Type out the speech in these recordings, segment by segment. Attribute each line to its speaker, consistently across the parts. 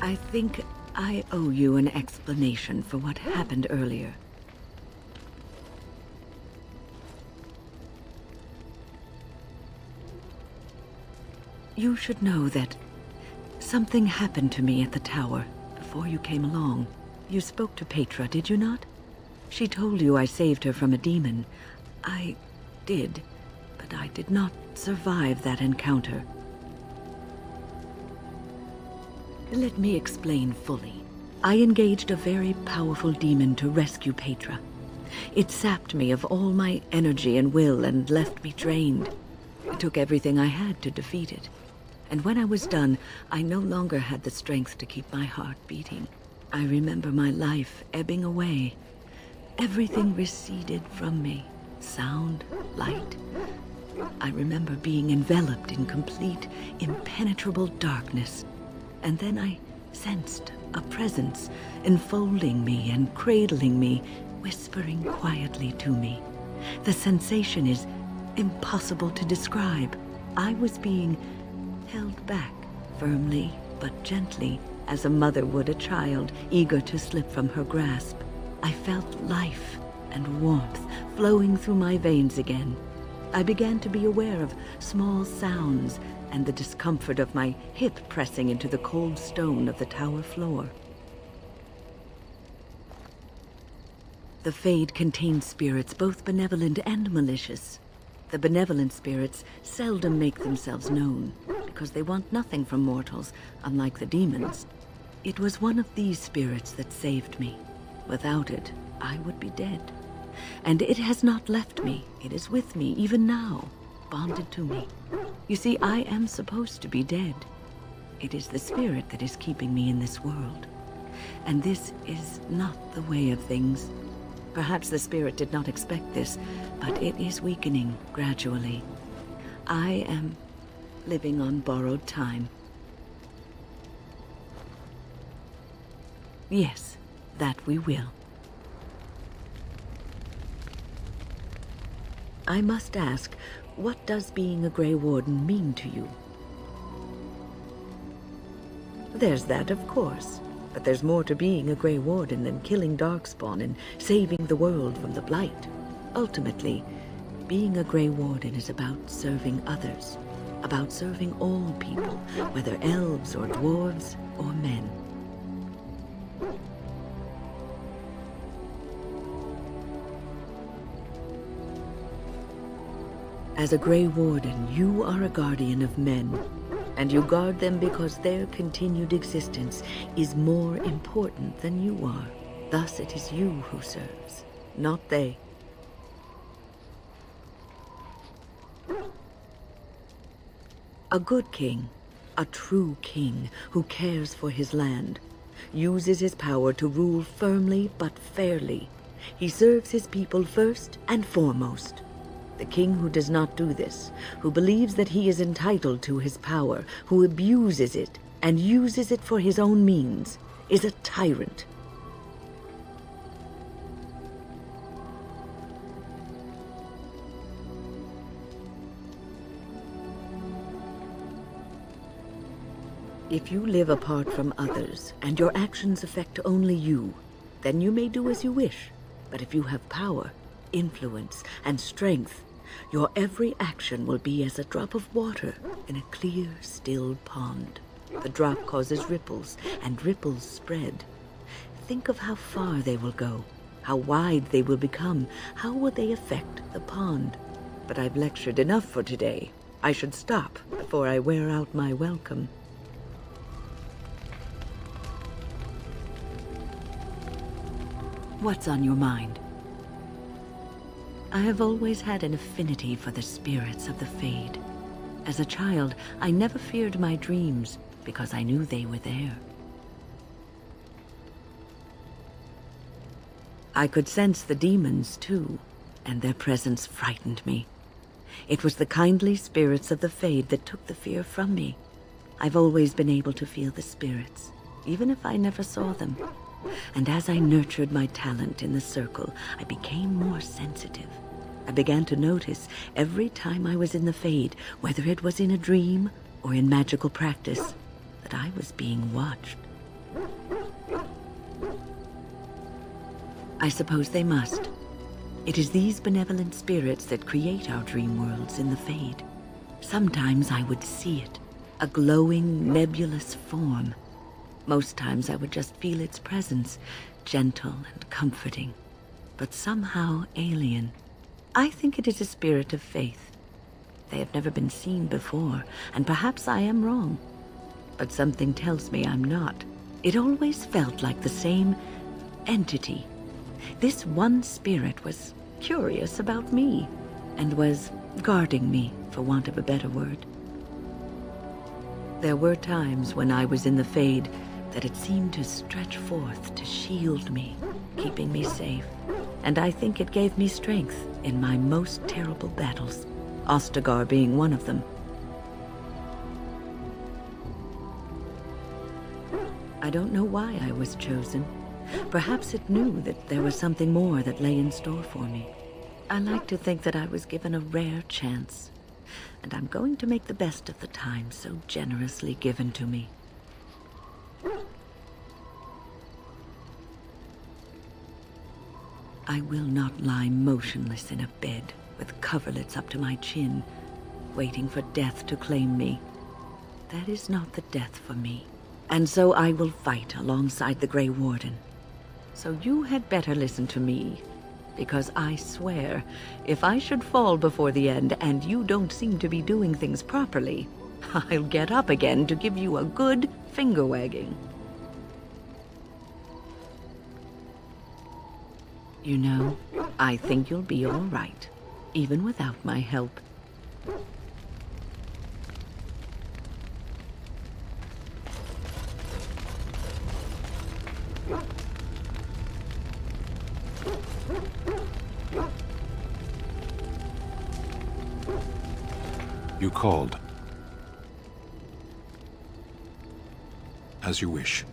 Speaker 1: I think I owe you an explanation for what happened earlier. You should know that something happened to me at the tower before you came along. You spoke to Petra, did you not? She told you I saved her from a demon. I did, but I did not survive that encounter. Let me explain fully. I engaged a very powerful demon to rescue Petra. It sapped me of all my energy and will and left me drained. It took everything I had to defeat it. And when I was done, I no longer had the strength to keep my heart beating. I remember my life ebbing away. Everything receded from me. Sound, light. I remember being enveloped in complete, impenetrable darkness. And then I sensed a presence enfolding me and cradling me, whispering quietly to me. The sensation is impossible to describe. I was being held back, firmly but gently, as a mother would a child, eager to slip from her grasp. I felt life and warmth flowing through my veins again. I began to be aware of small sounds and the discomfort of my hip pressing into the cold stone of the tower floor. The Fade contains spirits both benevolent and malicious. The benevolent spirits seldom make themselves known, because they want nothing from mortals, unlike the demons. It was one of these spirits that saved me. Without it, I would be dead. And it has not left me. It is with me, even now, bonded to me. You see, I am supposed to be dead. It is the spirit that is keeping me in this world. And this is not the way of things. Perhaps the spirit did not expect this, but it is weakening gradually. I am living on borrowed time. Yes, that we will. I must ask, what does being a Grey Warden mean to you? There's that, of course. But there's more to being a Grey Warden than killing Darkspawn and saving the world from the Blight. Ultimately, being a Grey Warden is about serving others, about serving all people, whether elves or dwarves or men. As a Grey Warden, you are a guardian of men, and you guard them because their continued existence is more important than you are. Thus it is you who serves, not they. A good king, a true king who cares for his land, uses his power to rule firmly but fairly. He serves his people first and foremost. The king who does not do this, who believes that he is entitled to his power, who abuses it and uses it for his own means, is a tyrant. If you live apart from others and your actions affect only you, then you may do as you wish. But if you have power, influence, and strength, your every action will be as a drop of water in a clear, still pond. The drop causes ripples, and ripples spread. Think of how far they will go, how wide they will become, how will they affect the pond. But I've lectured enough for today. I should stop before I wear out my welcome. What's on your mind? I have always had an affinity for the spirits of the Fade. As a child, I never feared my dreams because I knew they were there. I could sense the demons, too, and their presence frightened me. It was the kindly spirits of the Fade that took the fear from me. I've always been able to feel the spirits, even if I never saw them. And as I nurtured my talent in the circle, I became more sensitive. I began to notice every time I was in the Fade, whether it was in a dream or in magical practice, that I was being watched. I suppose they must. It is these benevolent spirits that create our dream worlds in the Fade. Sometimes I would see it, a glowing, nebulous form. Most times I would just feel its presence, gentle and comforting, but somehow alien. I think it is a spirit of faith. They have never been seen before, and perhaps I am wrong. But something tells me I'm not. It always felt like the same entity. This one spirit was curious about me, and was guarding me, for want of a better word. There were times when I was in the Fade that it seemed to stretch forth to shield me, keeping me safe. And I think it gave me strength in my most terrible battles, Ostagar being one of them. I don't know why I was chosen. Perhaps it knew that there was something more that lay in store for me. I like to think that I was given a rare chance, and I'm going to make the best of the time so generously given to me. I will not lie motionless in a bed with coverlets up to my chin, waiting for death to claim me. That is not the death for me. And so I will fight alongside the Grey Warden. So you had better listen to me, because I swear, if I should fall before the end and you don't seem to be doing things properly, I'll get up again to give you a good finger-wagging. You know, I think you'll be all right, even without my help.
Speaker 2: You called. As you wish.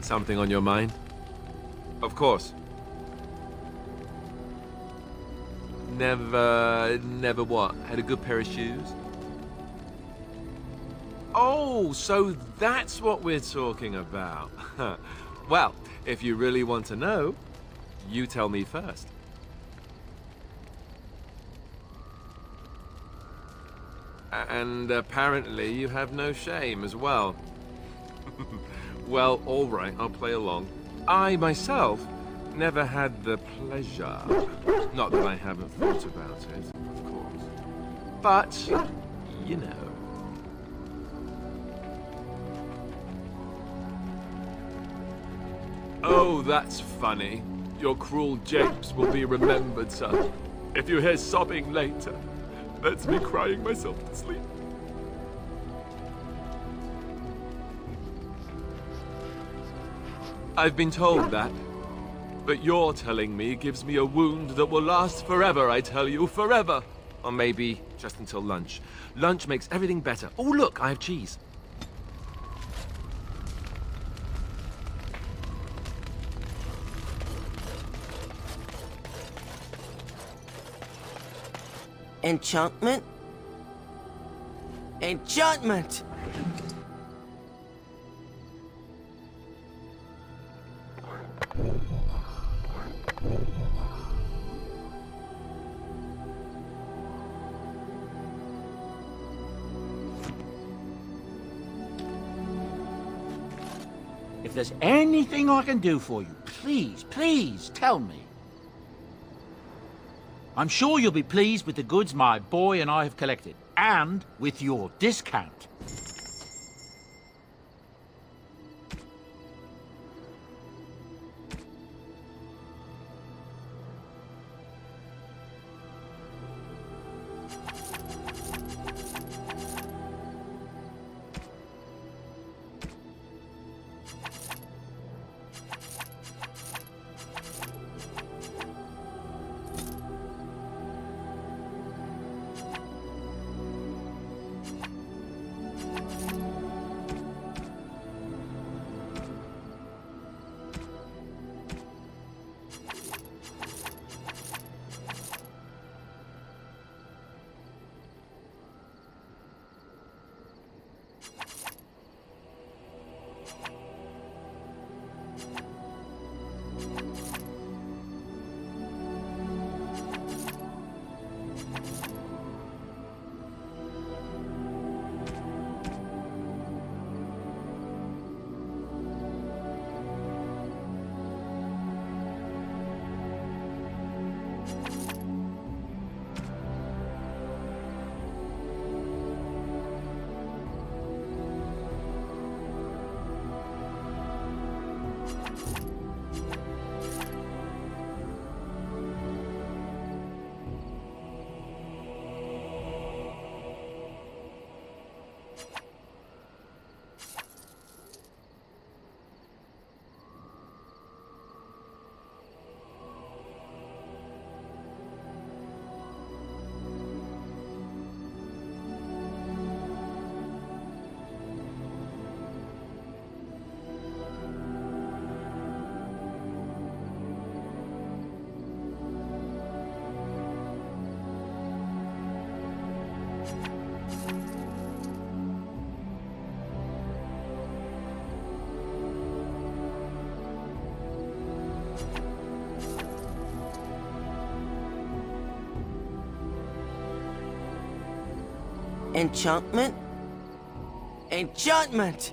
Speaker 3: Something on your mind? Of course. Never what? Had a good pair of shoes? Oh, so that's what we're talking about. Well, if you really want to know, you tell me first. And apparently you have no shame as well. Well, all right, I'll play along. I, myself, never had the pleasure. Not that I haven't thought about it, of course. But, you know. Oh, that's funny. Your cruel japes will be remembered, son. If you hear sobbing later, that's me crying myself to sleep. I've been told that, but your telling me gives me a wound that will last forever, I tell you, forever. Or maybe just until lunch. Lunch makes everything better. Oh, look, I have cheese.
Speaker 4: Enchantment? Enchantment!
Speaker 5: If there's anything I can do for you, please tell me. I'm sure you'll be pleased with the goods my boy and I have collected, and with your discount.
Speaker 4: Enchantment? Enchantment!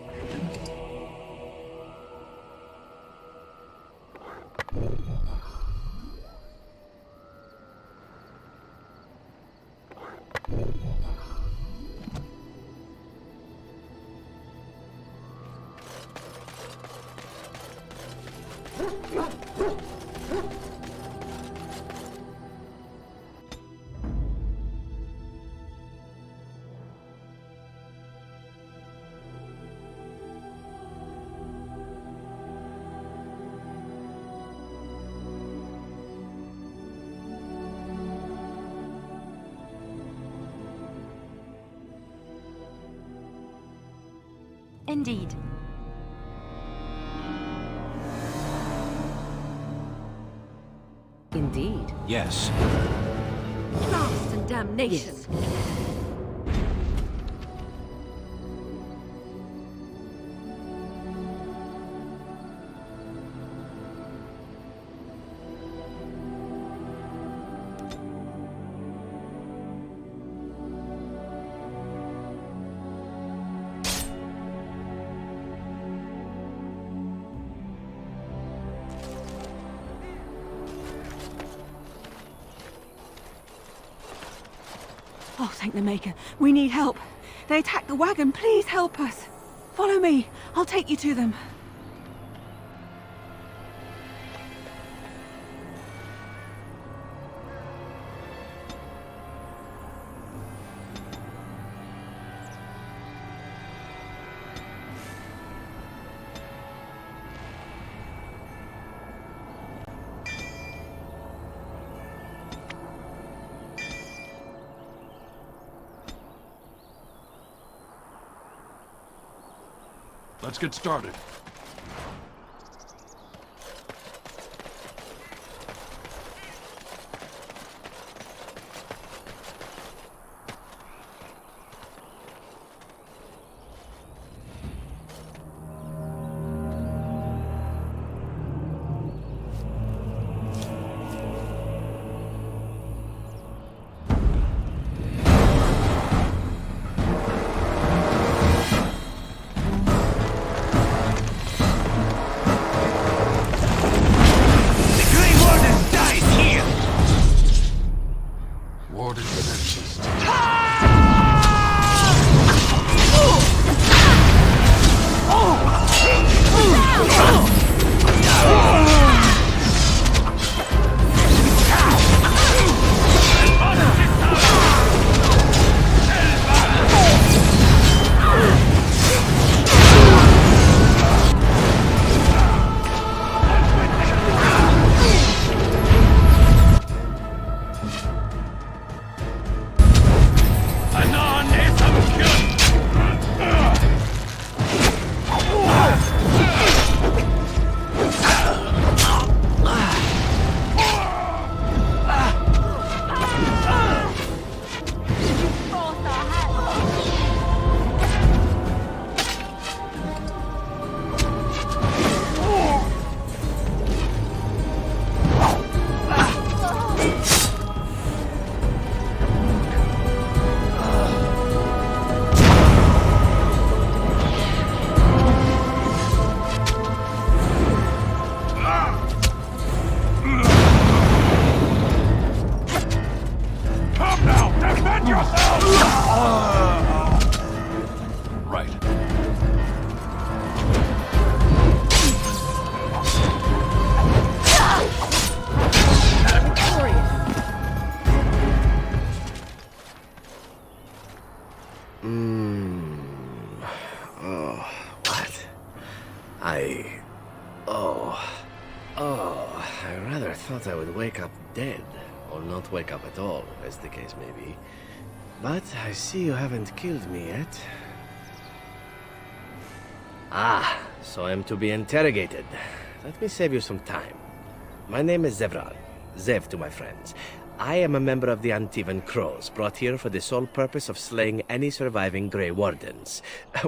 Speaker 6: Indeed.
Speaker 7: Indeed.
Speaker 2: Yes.
Speaker 1: Blast and damnation!
Speaker 8: Oh, thank the Maker. We need help. They attacked the wagon. Please help us. Follow me. I'll take you to them.
Speaker 2: Let's get started. Warden Nexus.
Speaker 9: I rather thought I would wake up dead, or not wake up at all, as the case may be. But I see you haven't killed me yet. Ah, so I'm to be interrogated. Let me save you some time. My name is Zevran. Zev to my friends. I am a member of the Antivan Crows, brought here for the sole purpose of slaying any surviving Grey Wardens,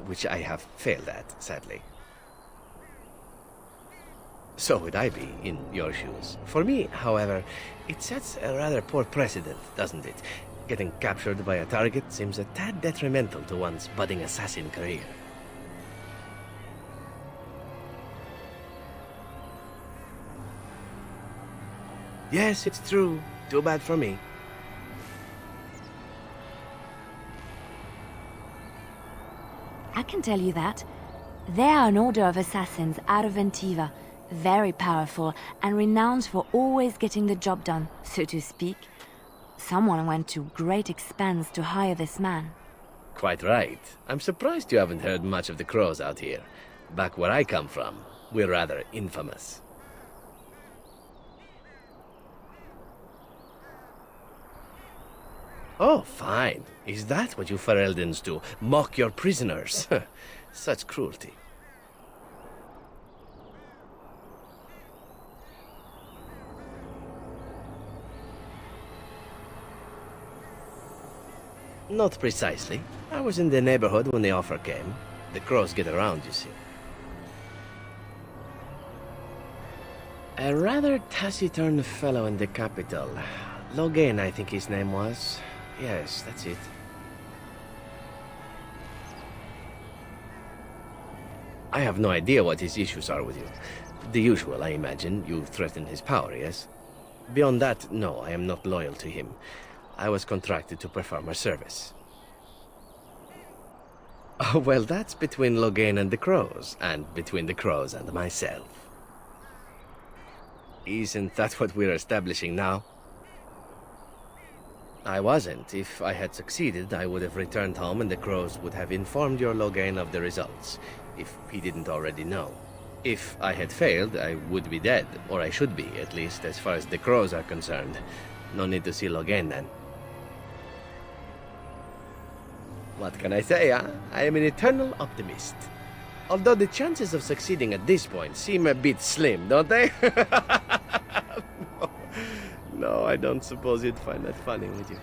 Speaker 9: which I have failed at, sadly. So would I be in your shoes. For me, however, it sets a rather poor precedent, doesn't it? Getting captured by a target seems a tad detrimental to one's budding assassin career. Yes, it's true. Too bad for me.
Speaker 6: I can tell you that. They are an order of assassins out of Antiva, very powerful and renowned for always getting the job done, so to speak. Someone went to great expense to hire this man.
Speaker 9: Quite right. I'm surprised you haven't heard much of the Crows out here. Back where I come from, we're rather infamous. Oh, fine. Is that what you Fereldans do? Mock your prisoners? Such cruelty. Not precisely. I was in the neighborhood when the offer came. The Crows get around, you see. A rather taciturn fellow in the capital. Logain, I think his name was. Yes, that's it. I have no idea what his issues are with you. The usual, I imagine. You threatened his power, yes? Beyond that, no, I am not loyal to him. I was contracted to perform a service. Oh, well, that's between Logain and the Crows, and between the Crows and myself. Isn't that what we're establishing now? I wasn't. If I had succeeded, I would have returned home and the Crows would have informed your Logain of the results, if he didn't already know. If I had failed, I would be dead, or I should be, at least as far as the Crows are concerned. No need to see Logain then. What can I say, huh? I am an eternal optimist. Although the chances of succeeding at this point seem a bit slim, don't they? No, I don't suppose you'd find that funny, would you?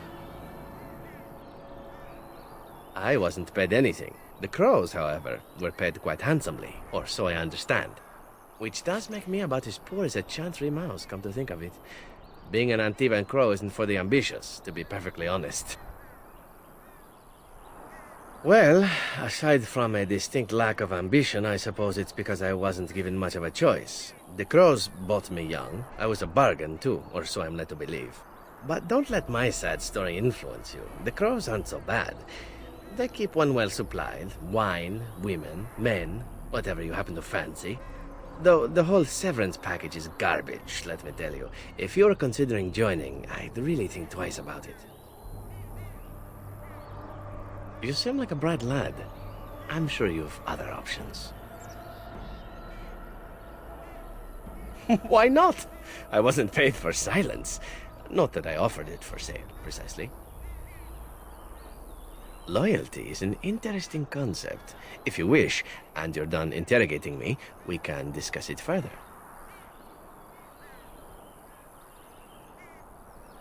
Speaker 9: I wasn't paid anything. The Crows, however, were paid quite handsomely, or so I understand. Which does make me about as poor as a chantry mouse, come to think of it. Being an Antivan Crow isn't for the ambitious, to be perfectly honest. Well, aside from a distinct lack of ambition, I suppose it's because I wasn't given much of a choice. The Crows bought me young. I was a bargain, too, or so I'm led to believe. But don't let my sad story influence you. The Crows aren't so bad. They keep one well supplied. Wine, women, men, whatever you happen to fancy. Though the whole severance package is garbage, let me tell you. If you're considering joining, I'd really think twice about it. You seem like a bright lad. I'm sure you've other options. Why not? I wasn't paid for silence. Not that I offered it for sale, precisely. Loyalty is an interesting concept. If you wish, and you're done interrogating me, we can discuss it further.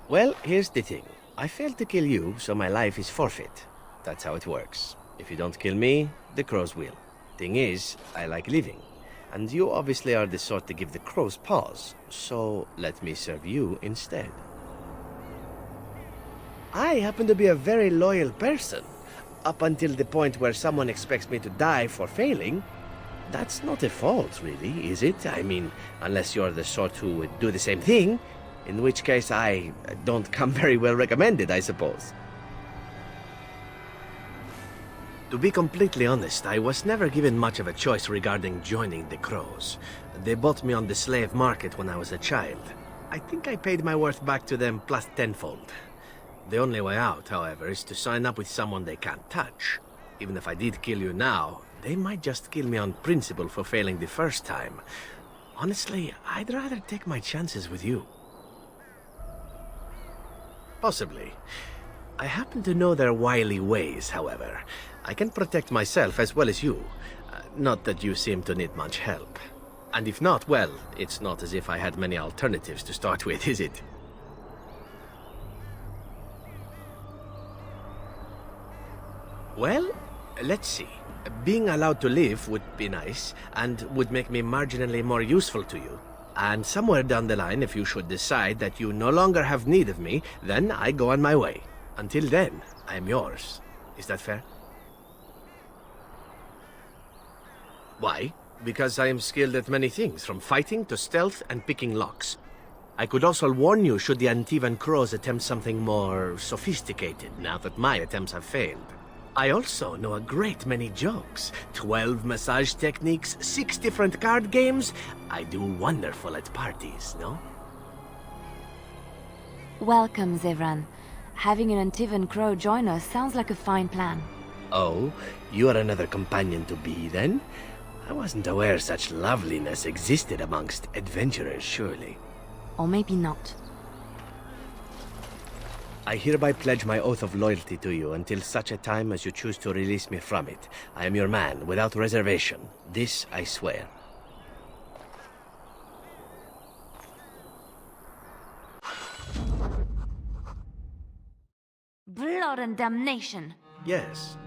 Speaker 9: Well, here's the thing. I failed to kill you, so my life is forfeit. That's how it works. If you don't kill me, the Crows will. Thing is, I like living. And you obviously are the sort to give the Crows pause, so let me serve you instead. I happen to be a very loyal person, up until the point where someone expects me to die for failing. That's not a fault, really, is it? I mean, unless you're the sort who would do the same thing, in which case I don't come very well recommended, I suppose. To be completely honest, I was never given much of a choice regarding joining the Crows. They bought me on the slave market when I was a child. I think I paid my worth back to them plus tenfold. The only way out, however, is to sign up with someone they can't touch. Even if I did kill you now, they might just kill me on principle for failing the first time. Honestly, I'd rather take my chances with you. Possibly. I happen to know their wily ways, however. I can protect myself as well as you. Not that you seem to need much help. And if not, well, it's not as if I had many alternatives to start with, is it? Well, let's see. Being allowed to live would be nice, and would make me marginally more useful to you. And somewhere down the line, if you should decide that you no longer have need of me, then I go on my way. Until then, I am yours. Is that fair? Why? Because I am skilled at many things, from fighting to stealth and picking locks. I could also warn you should the Antivan Crows attempt something more sophisticated now that my attempts have failed. I also know a great many jokes. 12 massage techniques, 6 different card games. I do wonderful at parties, no?
Speaker 6: Welcome, Zevran. Having an Antivan Crow join us sounds like a fine plan.
Speaker 9: Oh, you are another companion to be, then? I wasn't aware such loveliness existed amongst adventurers, surely.
Speaker 6: Or maybe not.
Speaker 9: I hereby pledge my oath of loyalty to you until such a time as you choose to release me from it. I am your man, without reservation. This I swear.
Speaker 6: Blood and damnation!
Speaker 9: Yes.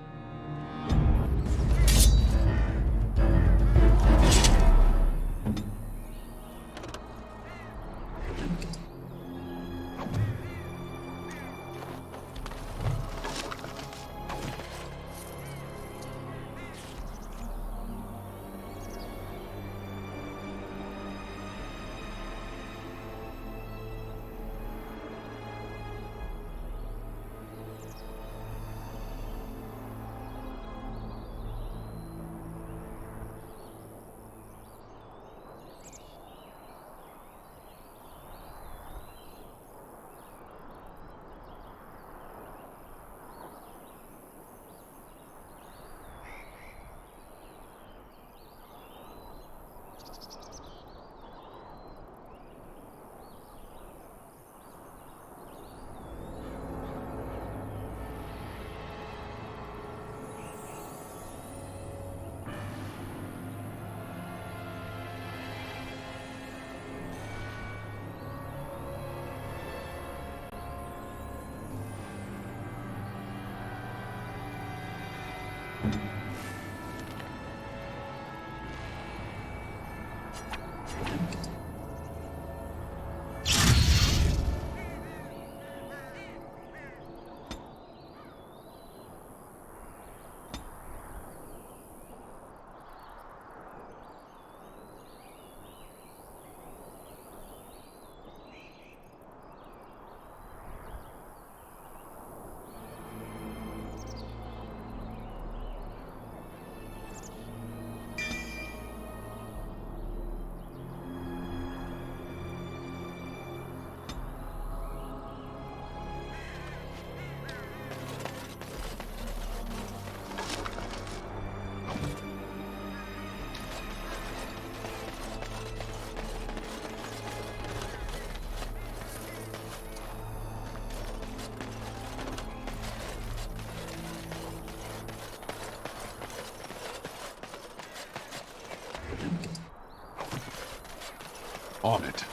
Speaker 2: On it.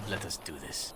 Speaker 9: Let us do this.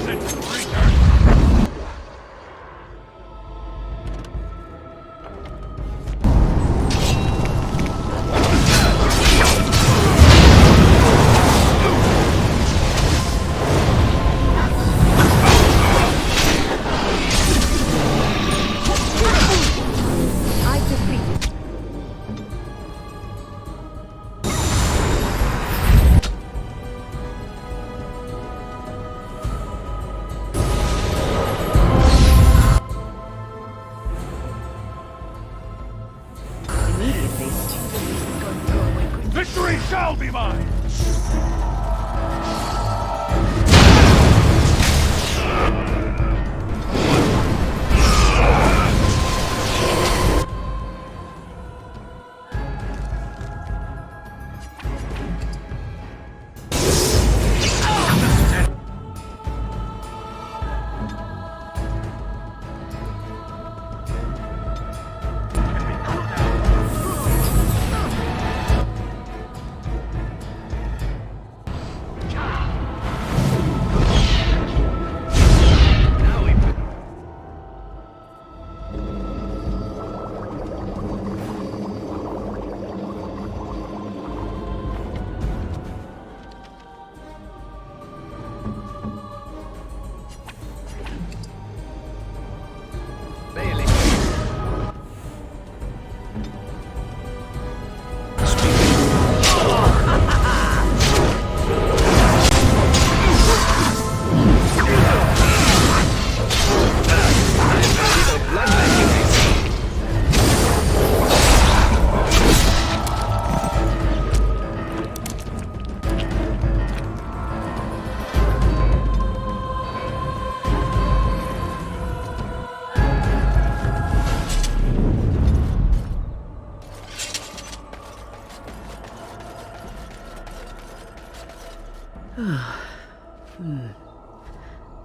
Speaker 2: Curse it, creature!
Speaker 1: I've defeated. Immediately.
Speaker 2: Victory shall be mine!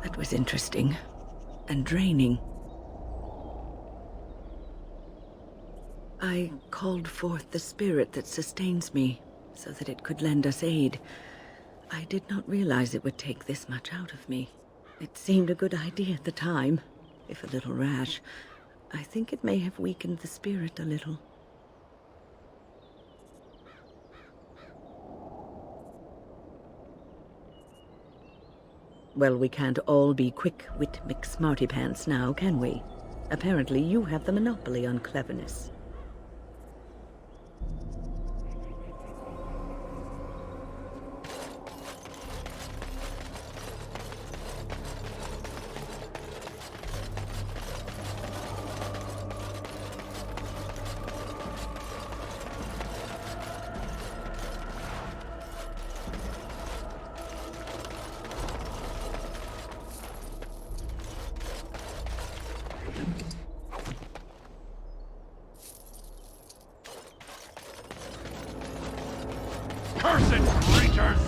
Speaker 1: That was interesting and draining. I called forth the spirit that sustains me so that it could lend us aid. I did not realize it would take this much out of me. It seemed a good idea at the time, if a little rash. I think it may have weakened the spirit a little. Well, we can't all be quick-wit McSmartypants now, can we? Apparently you have the monopoly on cleverness.
Speaker 2: Curse it, creatures!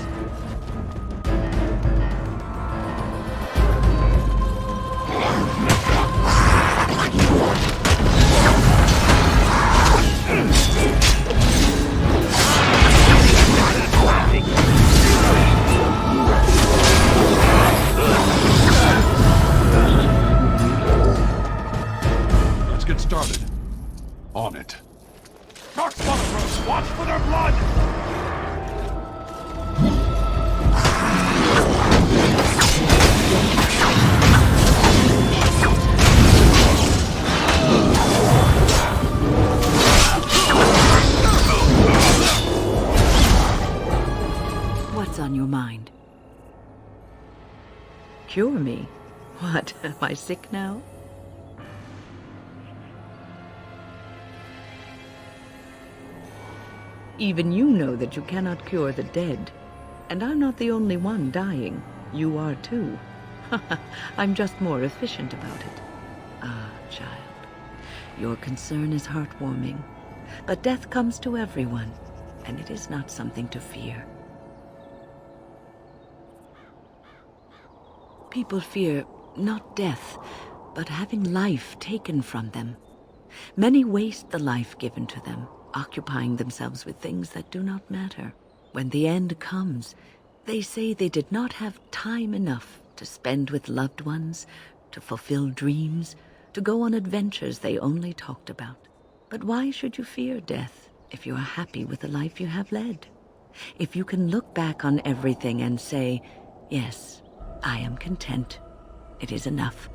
Speaker 2: Let's get started. On it. Dark Spotterthroats, watch for their blood!
Speaker 1: What's on your mind? Cure me? What, am I sick now? Even you know that you cannot cure the dead. And I'm not the only one dying. You are too. I'm just more efficient about it. Ah, child. Your concern is heartwarming. But death comes to everyone, and it is not something to fear. People fear not death, but having life taken from them. Many waste the life given to them, occupying themselves with things that do not matter. When the end comes, they say they did not have time enough to spend with loved ones, to fulfill dreams, to go on adventures they only talked about. But why should you fear death if you are happy with the life you have led? If you can look back on everything and say, yes, I am content. It is enough.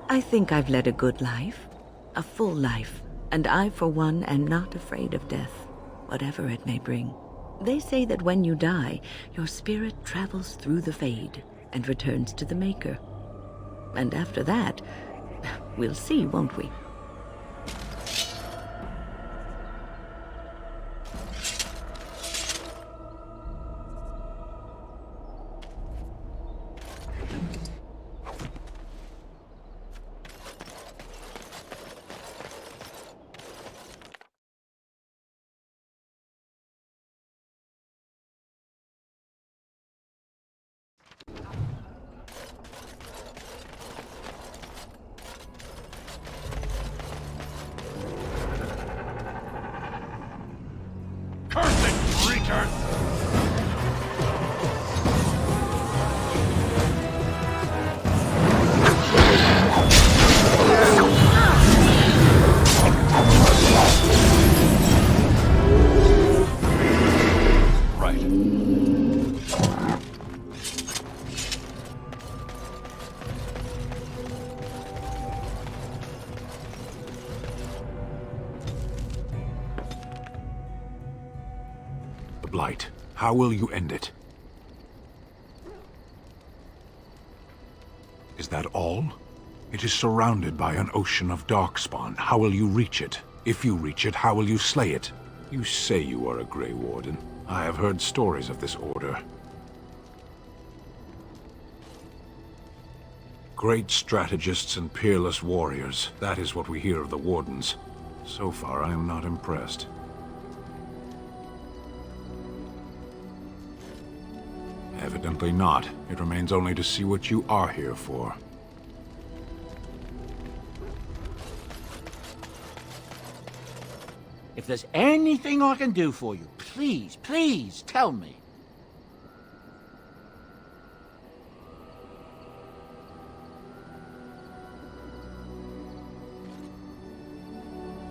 Speaker 1: I think I've led a good life, a full life, and I, for one, am not afraid of death, whatever it may bring. They say that when you die, your spirit travels through the Fade and returns to the Maker. And after that, we'll see, won't we?
Speaker 2: Cursed creatures! Right. The Blight. How will you end it? Is that all? It is surrounded by an ocean of darkspawn. How will you reach it? If you reach it, how will you slay it? You say you are a Grey Warden. I have heard stories of this order. Great strategists and peerless warriors. That is what we hear of the Wardens. So far, I am not impressed. Evidently not. It remains only to see what you are here for.
Speaker 5: If there's anything I can do for you, please, please tell me.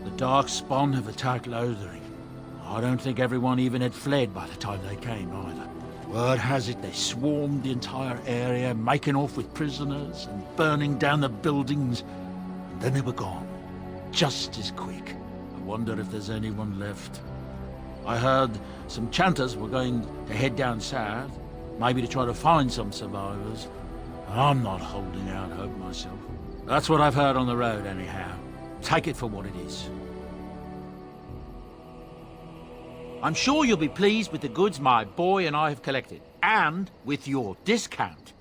Speaker 5: The Darkspawn have attacked Lothering. I don't think everyone even had fled by the time they came either. Word has it they swarmed the entire area, making off with prisoners and burning down the buildings. And then they were gone. Just as quick. I wonder if there's anyone left. I heard some chanters were going to head down south, maybe to try to find some survivors. I'm not holding out hope myself. That's what I've heard on the road anyhow. Take it for what it is. I'm sure you'll be pleased with the goods my boy and I have collected, and with your discount.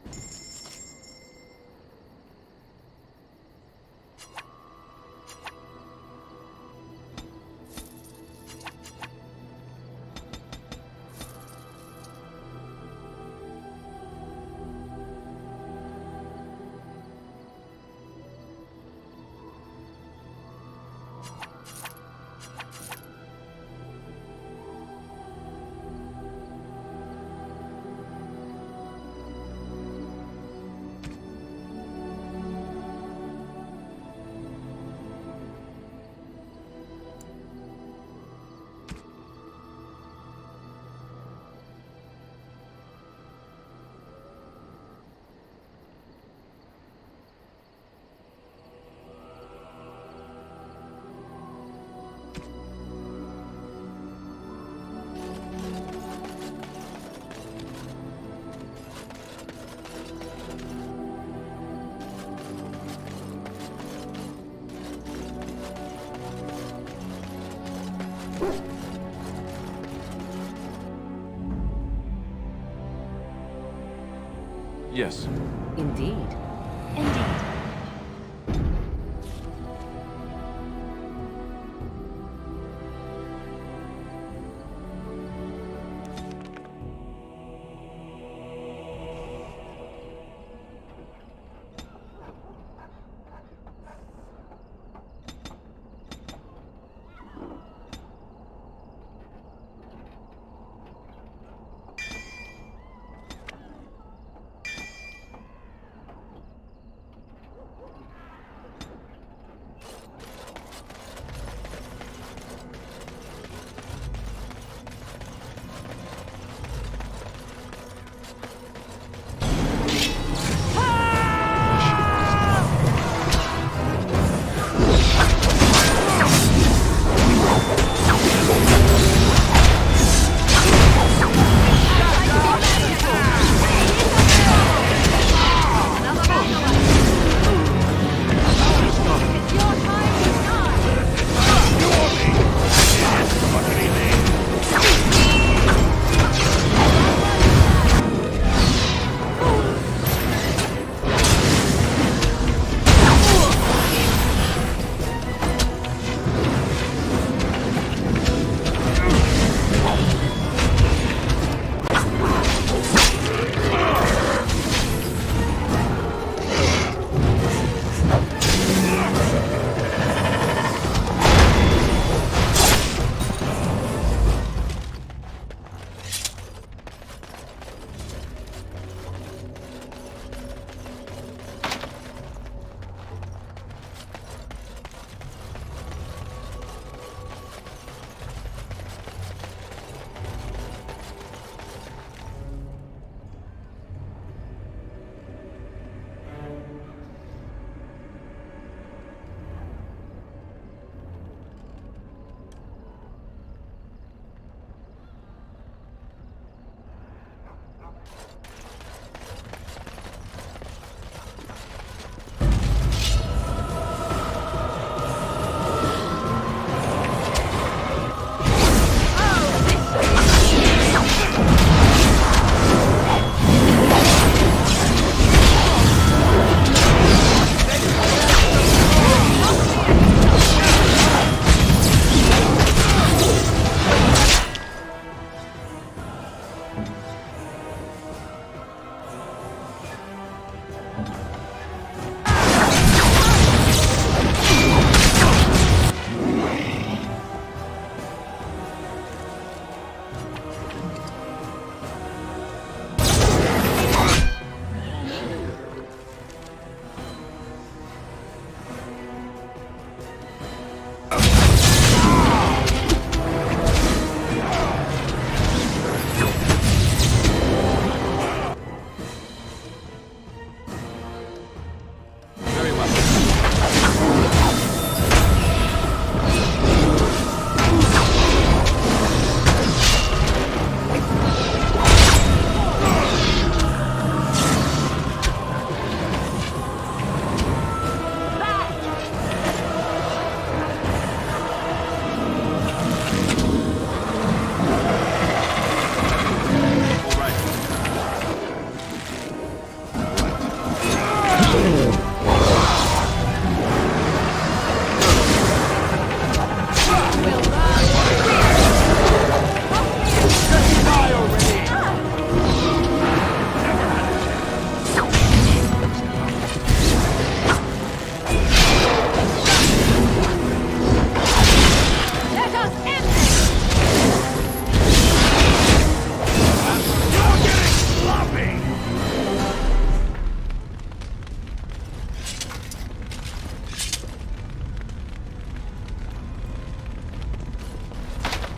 Speaker 3: Yes.
Speaker 1: Indeed.
Speaker 6: Indeed.
Speaker 3: Very well. All right.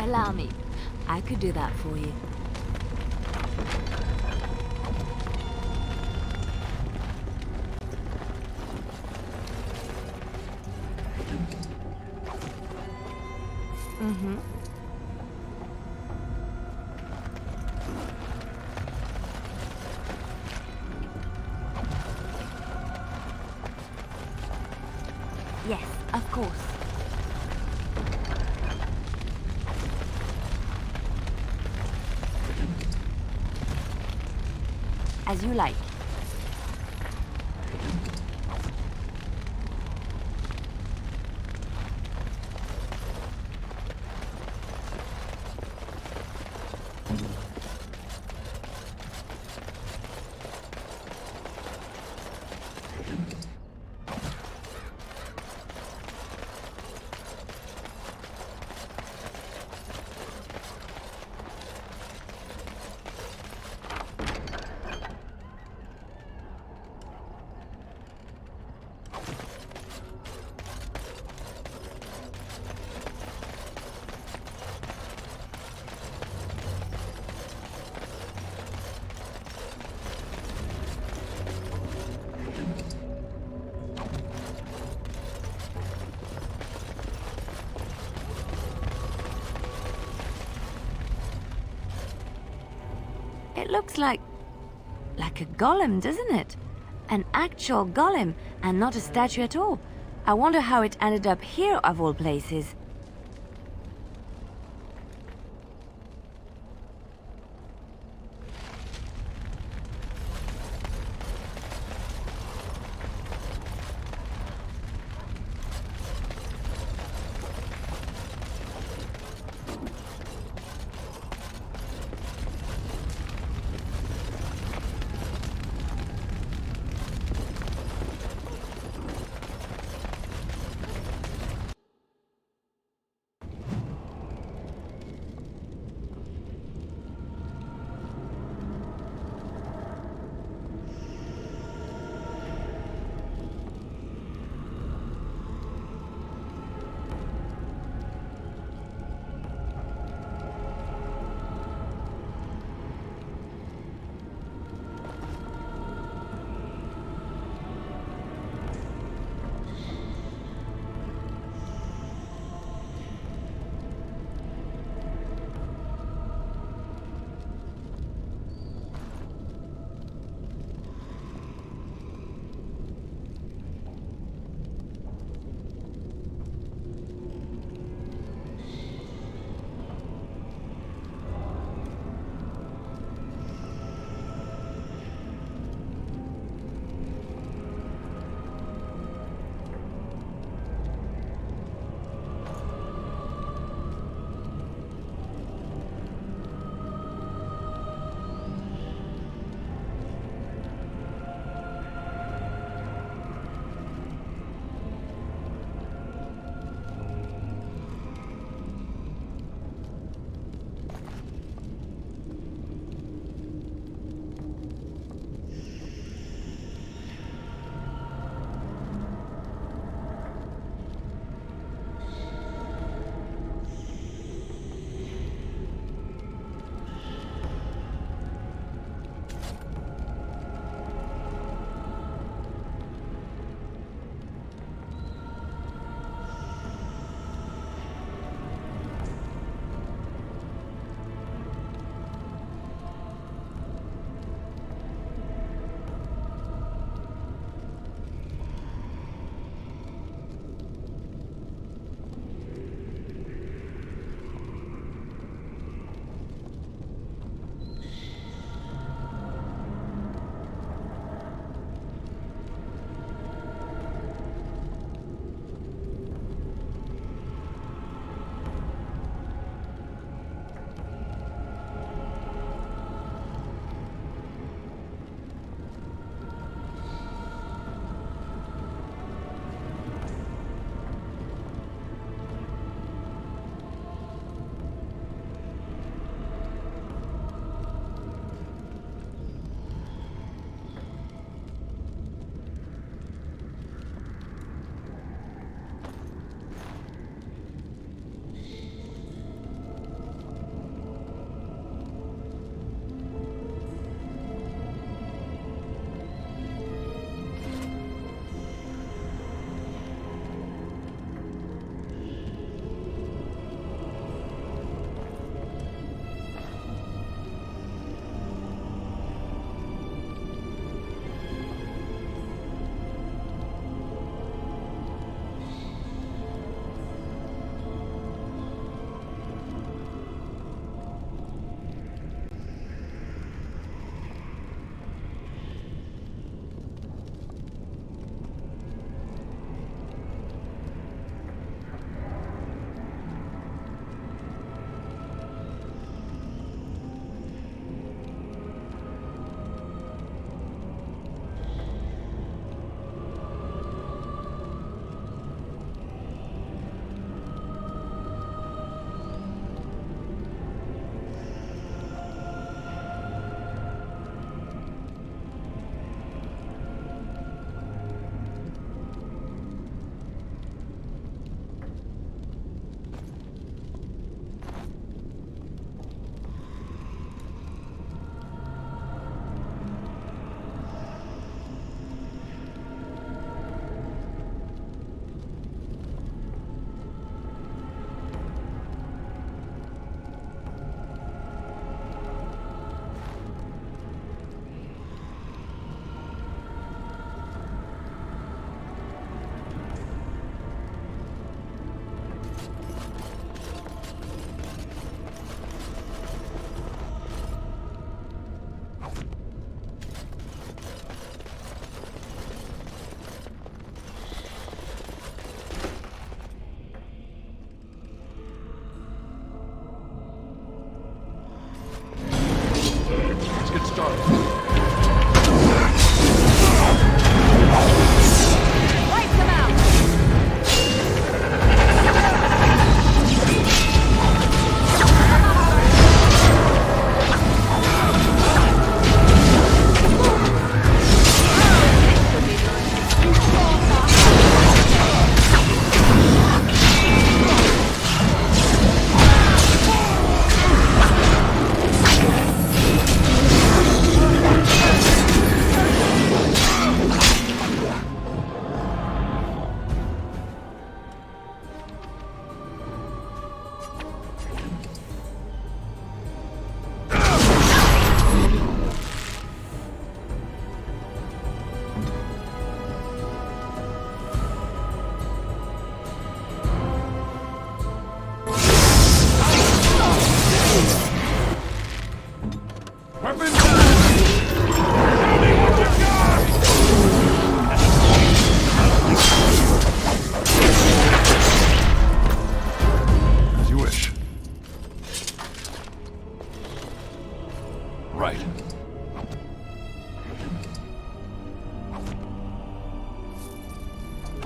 Speaker 6: Allow me. I could do that for you. Mm-hmm. Yes, of course. As you like. It looks like a golem, doesn't it? An actual golem, and not a statue at all. I wonder how it ended up here of all places.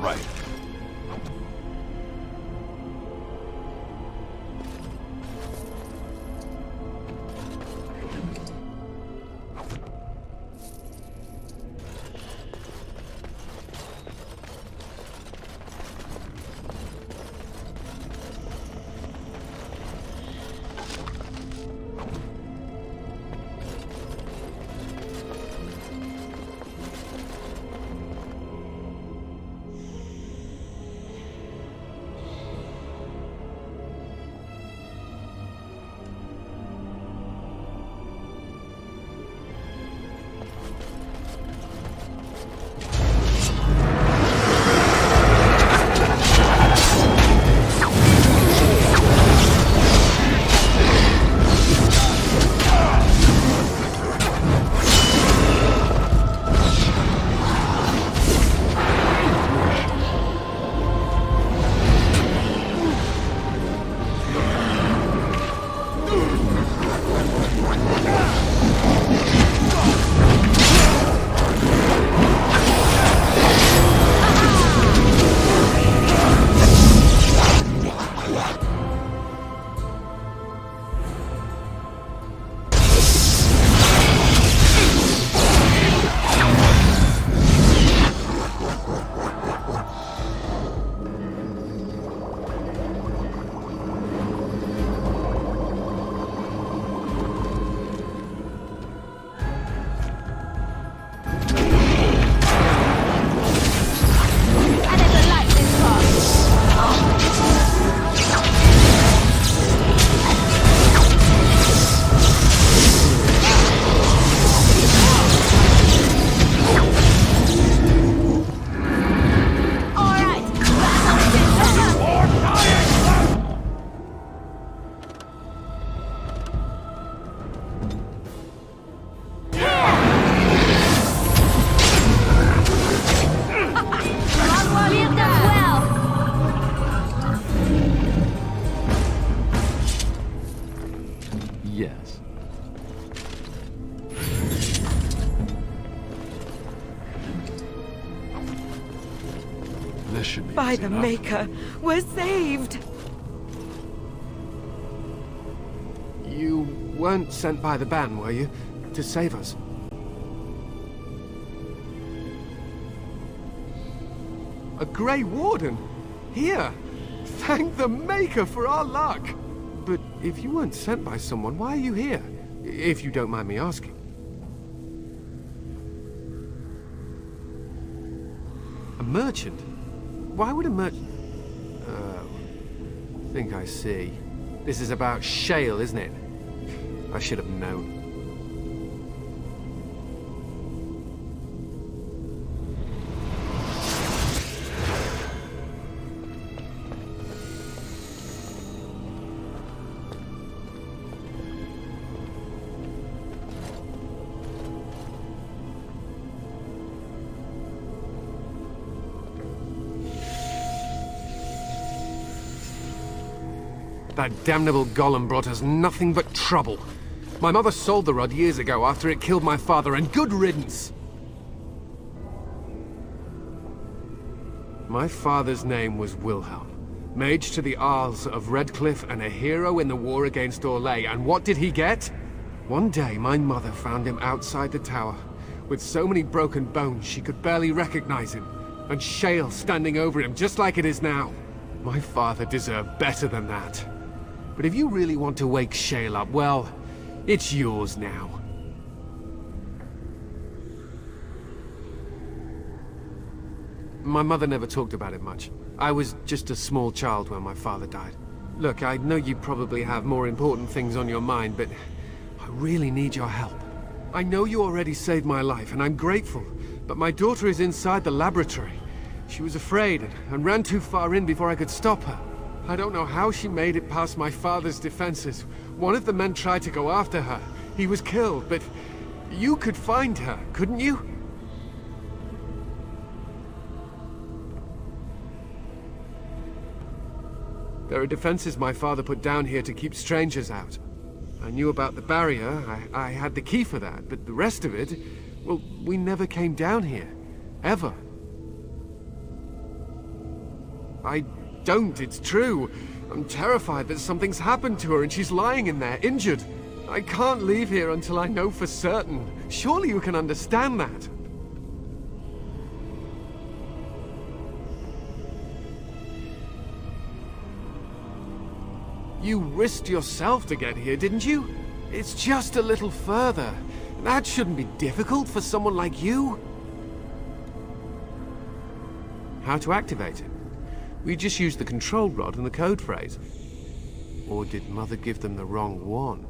Speaker 2: right.
Speaker 3: Yes.
Speaker 2: This should be
Speaker 8: By
Speaker 2: easy
Speaker 8: the
Speaker 2: enough.
Speaker 8: Maker, we're saved!
Speaker 7: You weren't sent by the ban, were you? To save us? A Grey Warden? Here! Thank the Maker for our luck! But if you weren't sent by someone, why are you here? If you don't mind me asking. A merchant? Why would a merchant... I think I see. This is about Shale, isn't it? I should have known. That damnable golem brought us nothing but trouble. My mother sold the rod years ago after it killed my father, and good riddance! My father's name was Wilhelm, mage to the Arls of Redcliffe and a hero in the war against Orlais, and what did he get? One day my mother found him outside the tower, with so many broken bones she could barely recognize him, and Shale standing over him just like it is now. My father deserved better than that. But if you really want to wake Shale up, well, it's yours now. My mother never talked about it much. I was just a small child when my father died. Look, I know you probably have more important things on your mind, but I really need your help. I know you already saved my life, and I'm grateful, but my daughter is inside the laboratory. She was afraid and ran too far in before I could stop her. I don't know how she made it past my father's defenses. One of the men tried to go after her. He was killed, but you could find her, couldn't you? There are defenses my father put down here to keep strangers out. I knew about the barrier, I had the key for that, but the rest of it, well, we never came down here. Ever. I don't, it's true. I'm terrified that something's happened to her and she's lying in there, injured. I can't leave here until I know for certain. Surely you can understand that. You risked yourself to get here, didn't you? It's just a little further. That shouldn't be difficult for someone like you. How to activate it? We just used the control rod and the code phrase. Or did Mother give them the wrong one?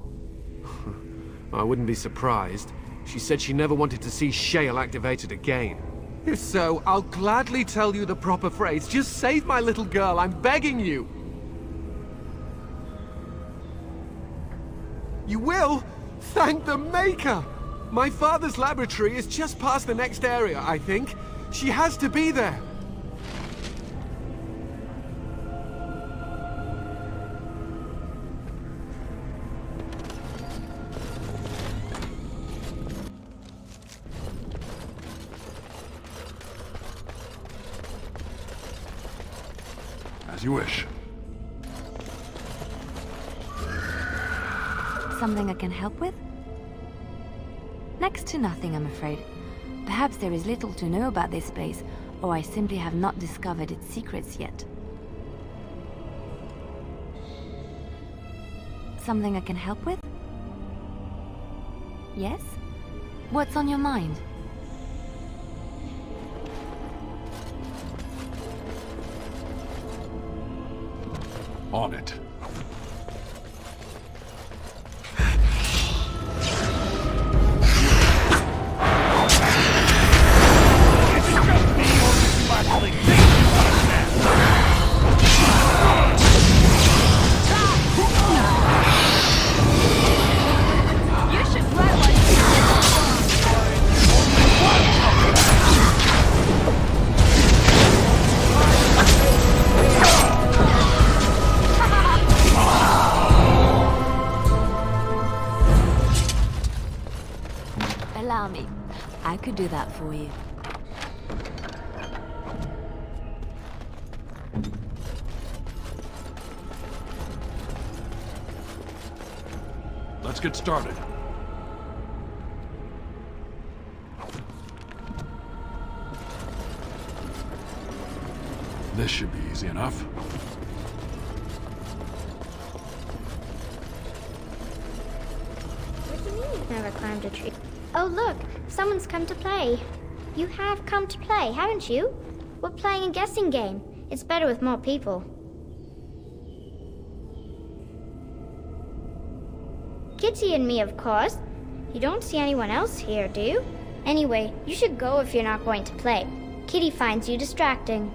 Speaker 7: I wouldn't be surprised. She said she never wanted to see Shale activated again. If so, I'll gladly tell you the proper phrase. Just save my little girl, I'm begging you! You will? Thank the Maker! My father's laboratory is just past the next area, I think. She has to be there.
Speaker 2: As you wish.
Speaker 6: Something I can help with? Next to nothing, I'm afraid. Perhaps there is little to know about this place, or I simply have not discovered its secrets yet. Something I can help with? Yes? What's on your mind?
Speaker 2: On it.
Speaker 6: Allow me. I could do that for you.
Speaker 2: Let's get started. This should be easy enough.
Speaker 10: What do you mean you've never climbed a tree? Oh look, someone's come to play. You have come to play, haven't you? We're playing a guessing game. It's better with more people. Kitty and me, of course. You don't see anyone else here, do you? Anyway, you should go if you're not going to play. Kitty finds you distracting.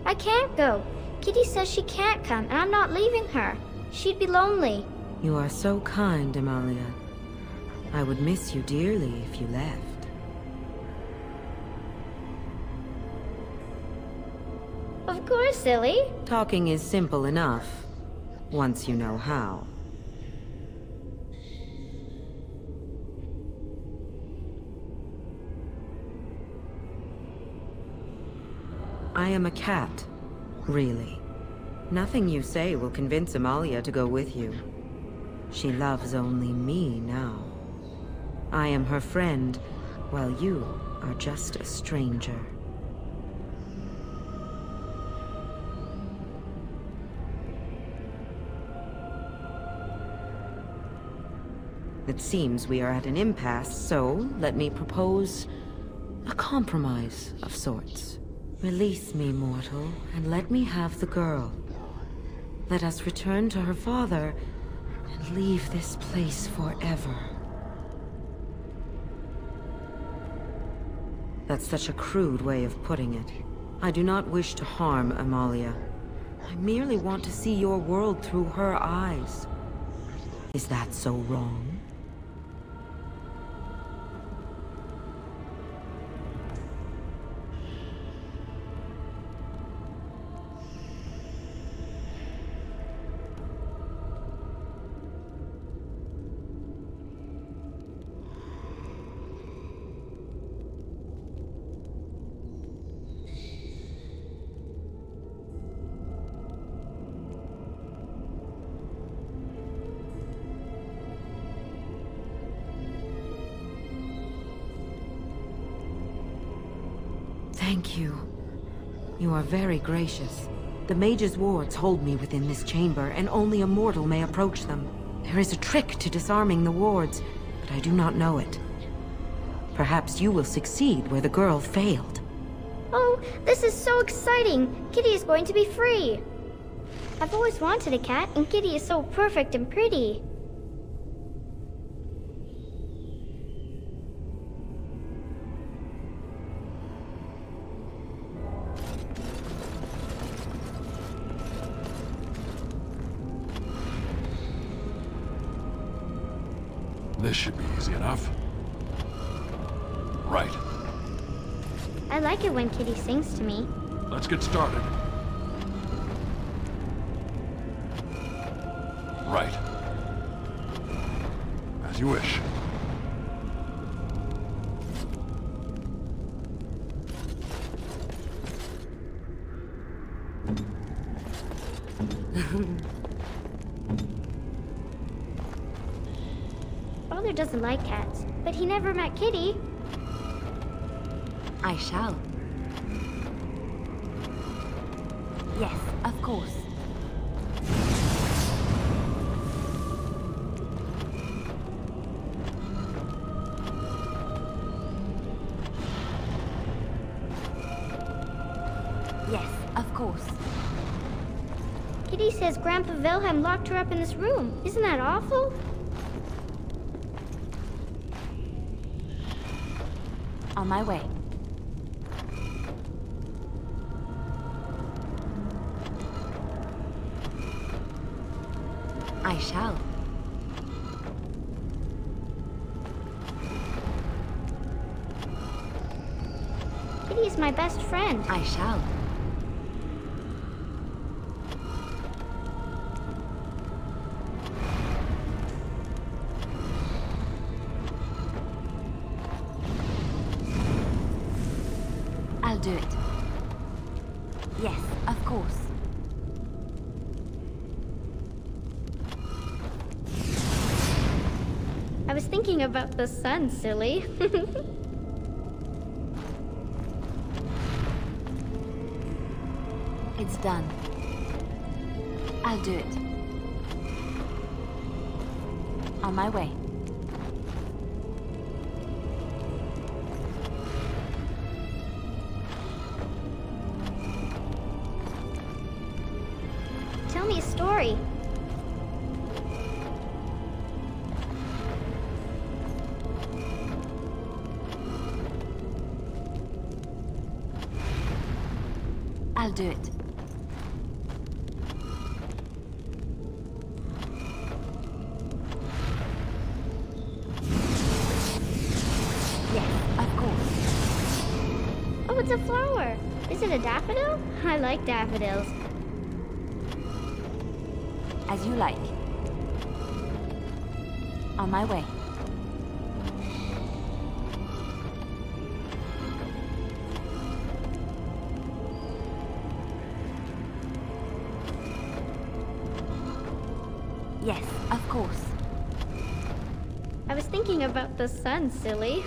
Speaker 10: I can't go. Kitty says she can't come, and I'm not leaving her. She'd be lonely.
Speaker 11: You are so kind, Amalia. I would miss you dearly if you left.
Speaker 10: Of course, silly.
Speaker 11: Talking is simple enough, once you know how. I am a cat, really. Nothing you say will convince Amalia to go with you. She loves only me now. I am her friend, while you are just a stranger. It seems we are at an impasse, so let me propose a compromise of sorts. Release me, mortal, and let me have the girl. Let us return to her father and leave this place forever. That's such a crude way of putting it. I do not wish to harm Amalia. I merely want to see your world through her eyes. Is that so wrong? Thank you. You are very gracious. The mage's wards hold me within this chamber, and only a mortal may approach them. There is a trick to disarming the wards, but I do not know it. Perhaps you will succeed where the girl failed.
Speaker 10: Oh, this is so exciting! Kitty is going to be free! I've always wanted a cat, and Kitty is so perfect and pretty.
Speaker 2: This should be easy enough. Right.
Speaker 10: I like it when Kitty sings to me.
Speaker 2: Let's get started. Right. As you wish.
Speaker 10: Father doesn't like cats, but he never met Kitty.
Speaker 6: I shall. Yes, of course. Yes, of course.
Speaker 10: Kitty says Grandpa Wilhelm locked her up in this room. Isn't that awful?
Speaker 6: On my way. I shall.
Speaker 10: Kitty is my best friend.
Speaker 6: I shall. I'll do it. Yes, of course.
Speaker 10: I was thinking about the sun, silly.
Speaker 6: It's done. I'll do it. On my way.
Speaker 10: Tell me a story.
Speaker 6: I'll do it. Yes, of course.
Speaker 10: Oh, it's a flower. Is it a daffodil? I like daffodils.
Speaker 6: As you like. On my way. Yes, of course.
Speaker 10: I was thinking about the sun, silly.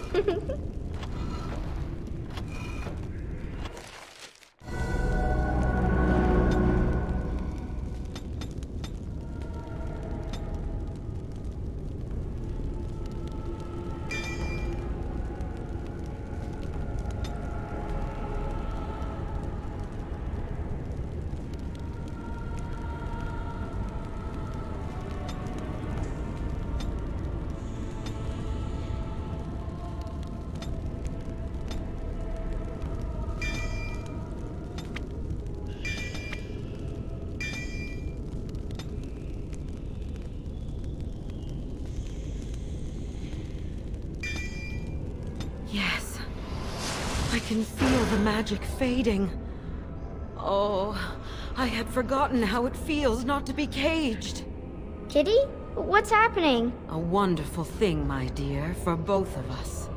Speaker 11: Yes. I can feel the magic fading. Oh, I had forgotten how it feels not to be caged.
Speaker 10: Kitty? What's happening?
Speaker 11: A wonderful thing, my dear, for both of us.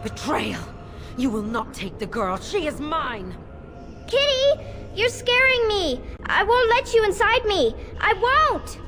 Speaker 11: Betrayal! You will not take the girl. She is mine!
Speaker 10: Kitty! You're scaring me! I won't let you inside me! I won't!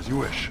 Speaker 2: As you wish.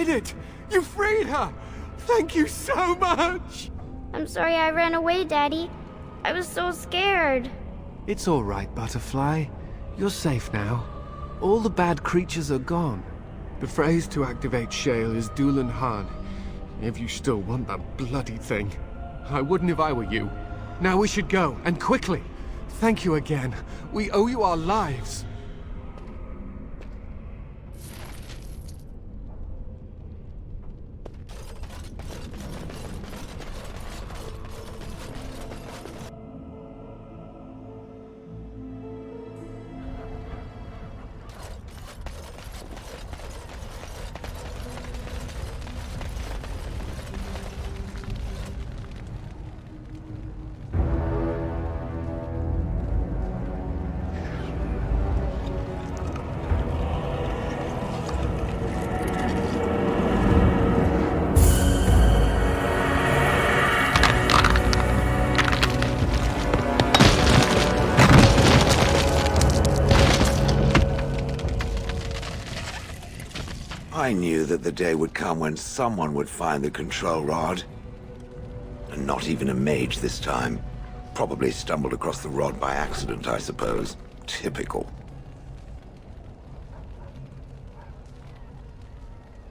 Speaker 7: did it! You freed her! Thank you so much!
Speaker 10: I'm sorry I ran away, Daddy. I was so scared.
Speaker 7: It's all right, Butterfly. You're safe now. All the bad creatures are gone. The phrase to activate Shale is Dulan Han. If you still want that bloody thing. I wouldn't if I were you. Now we should go, and quickly. Thank you again. We owe you our lives.
Speaker 12: I knew that the day would come when someone would find the control rod. And not even a mage this time. Probably stumbled across the rod by accident, I suppose. Typical.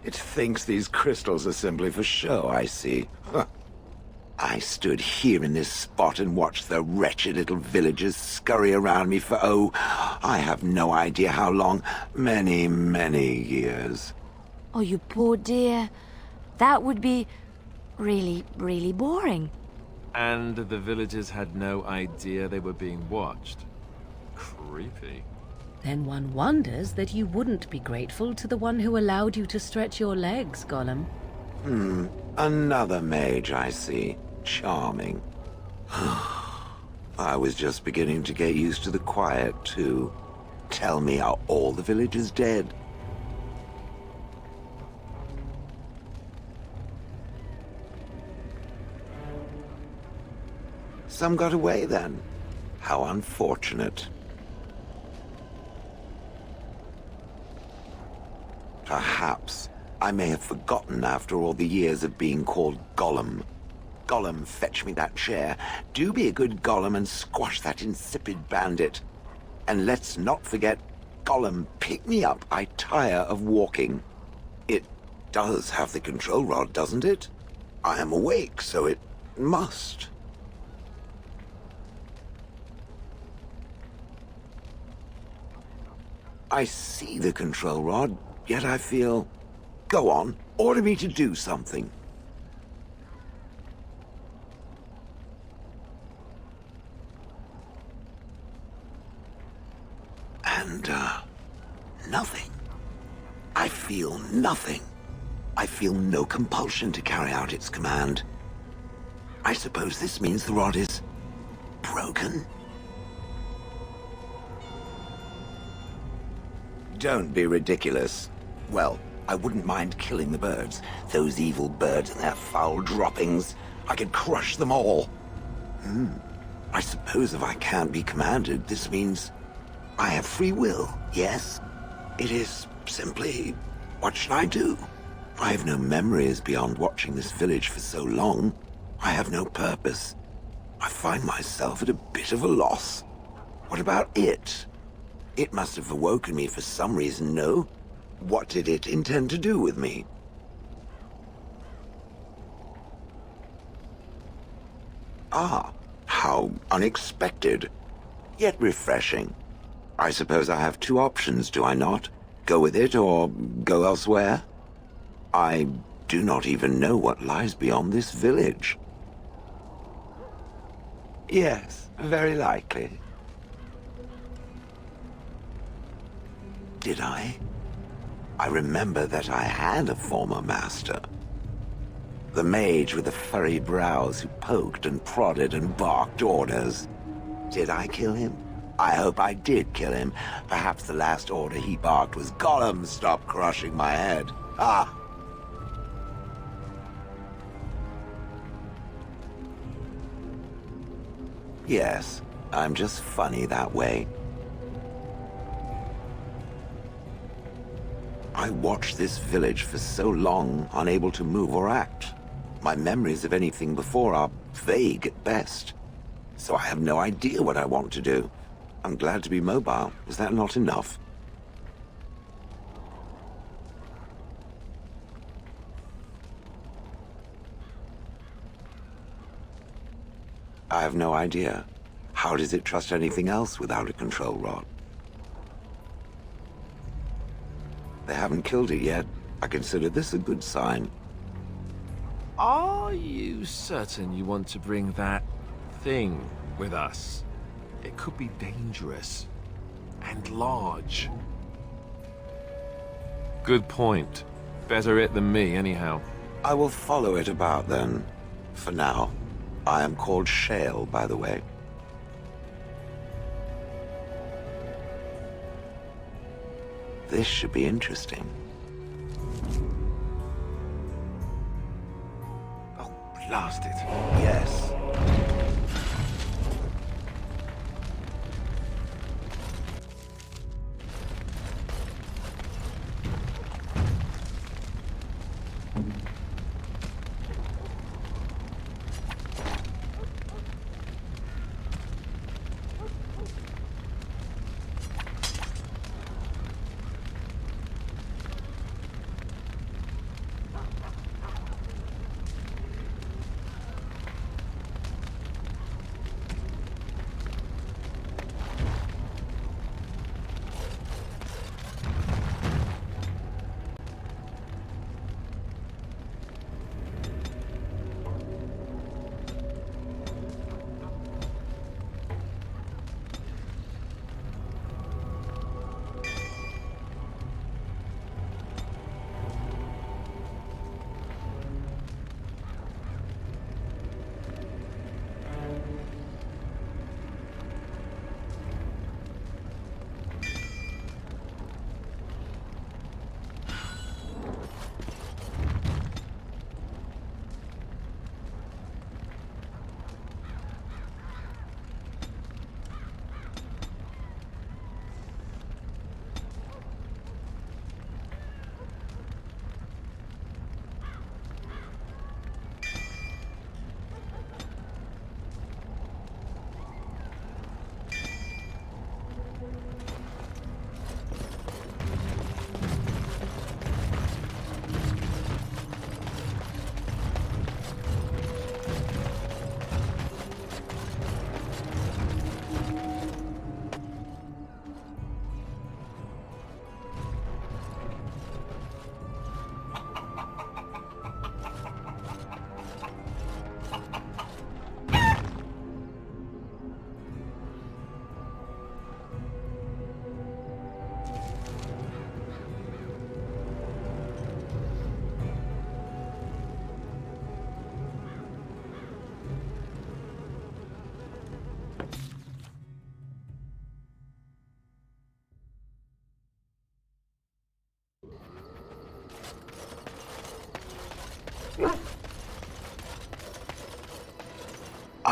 Speaker 12: It thinks these crystals are simply for show, I see. Huh. I stood here in this spot and watched the wretched little villagers scurry around me for, oh, I have no idea how long. Many, many years.
Speaker 6: Oh, you poor dear. That would be really, really boring.
Speaker 3: And the villagers had no idea they were being watched. Creepy.
Speaker 13: Then one wonders that you wouldn't be grateful to the one who allowed you to stretch your legs, Gollum.
Speaker 12: Another mage, I see. Charming. I was just beginning to get used to the quiet, too. Tell me, are all the villagers dead? Some got away, then. How unfortunate. Perhaps I may have forgotten after all the years of being called Gollum. Gollum, fetch me that chair. Do be a good Gollum and squash that insipid bandit. And let's not forget, Gollum, pick me up. I tire of walking. It does have the control rod, doesn't it? I am awake, so it must. I see the control rod, yet I feel... Go on, order me to do something. And, nothing. I feel nothing. I feel no compulsion to carry out its command. I suppose this means the rod is... broken? Don't be ridiculous. Well, I wouldn't mind killing the birds. Those evil birds and their foul droppings. I could crush them all. I suppose if I can't be commanded, this means I have free will, yes? It is simply, what should I do? I have no memories beyond watching this village for so long. I have no purpose. I find myself at a bit of a loss. What about it? It must have awoken me for some reason, no? What did it intend to do with me? Ah, how unexpected. Yet refreshing. I suppose I have two options, do I not? Go with it or go elsewhere? I do not even know what lies beyond this village. Yes, very likely. Did I? I remember that I had a former master. The mage with the furry brows who poked and prodded and barked orders. Did I kill him? I hope I did kill him. Perhaps the last order he barked was, Gollum, stop crushing my head. Ah! Yes, I'm just funny that way. I watched this village for so long, unable to move or act. My memories of anything before are vague at best. So I have no idea what I want to do. I'm glad to be mobile. Is that not enough? I have no idea. How does it trust anything else without a control rod? They haven't killed it yet. I consider this a good sign.
Speaker 3: Are you certain you want to bring that thing with us? It could be dangerous and large. Good point. Better it than me, anyhow.
Speaker 12: I will follow it about then. For now. I am called Shale, by the way. This should be interesting.
Speaker 3: Oh, blast it.
Speaker 12: Yes.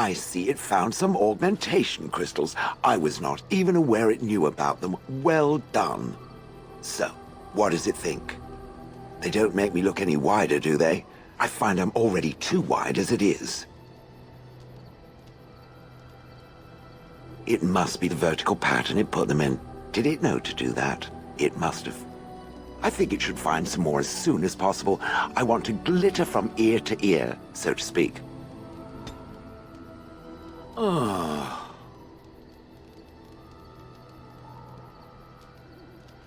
Speaker 12: I see it found some augmentation crystals. I was not even aware it knew about them. Well done. So, what does it think? They don't make me look any wider, do they? I find I'm already too wide as it is. It must be the vertical pattern it put them in. Did it know to do that? It must have. I think it should find some more as soon as possible. I want to glitter from ear to ear, so to speak.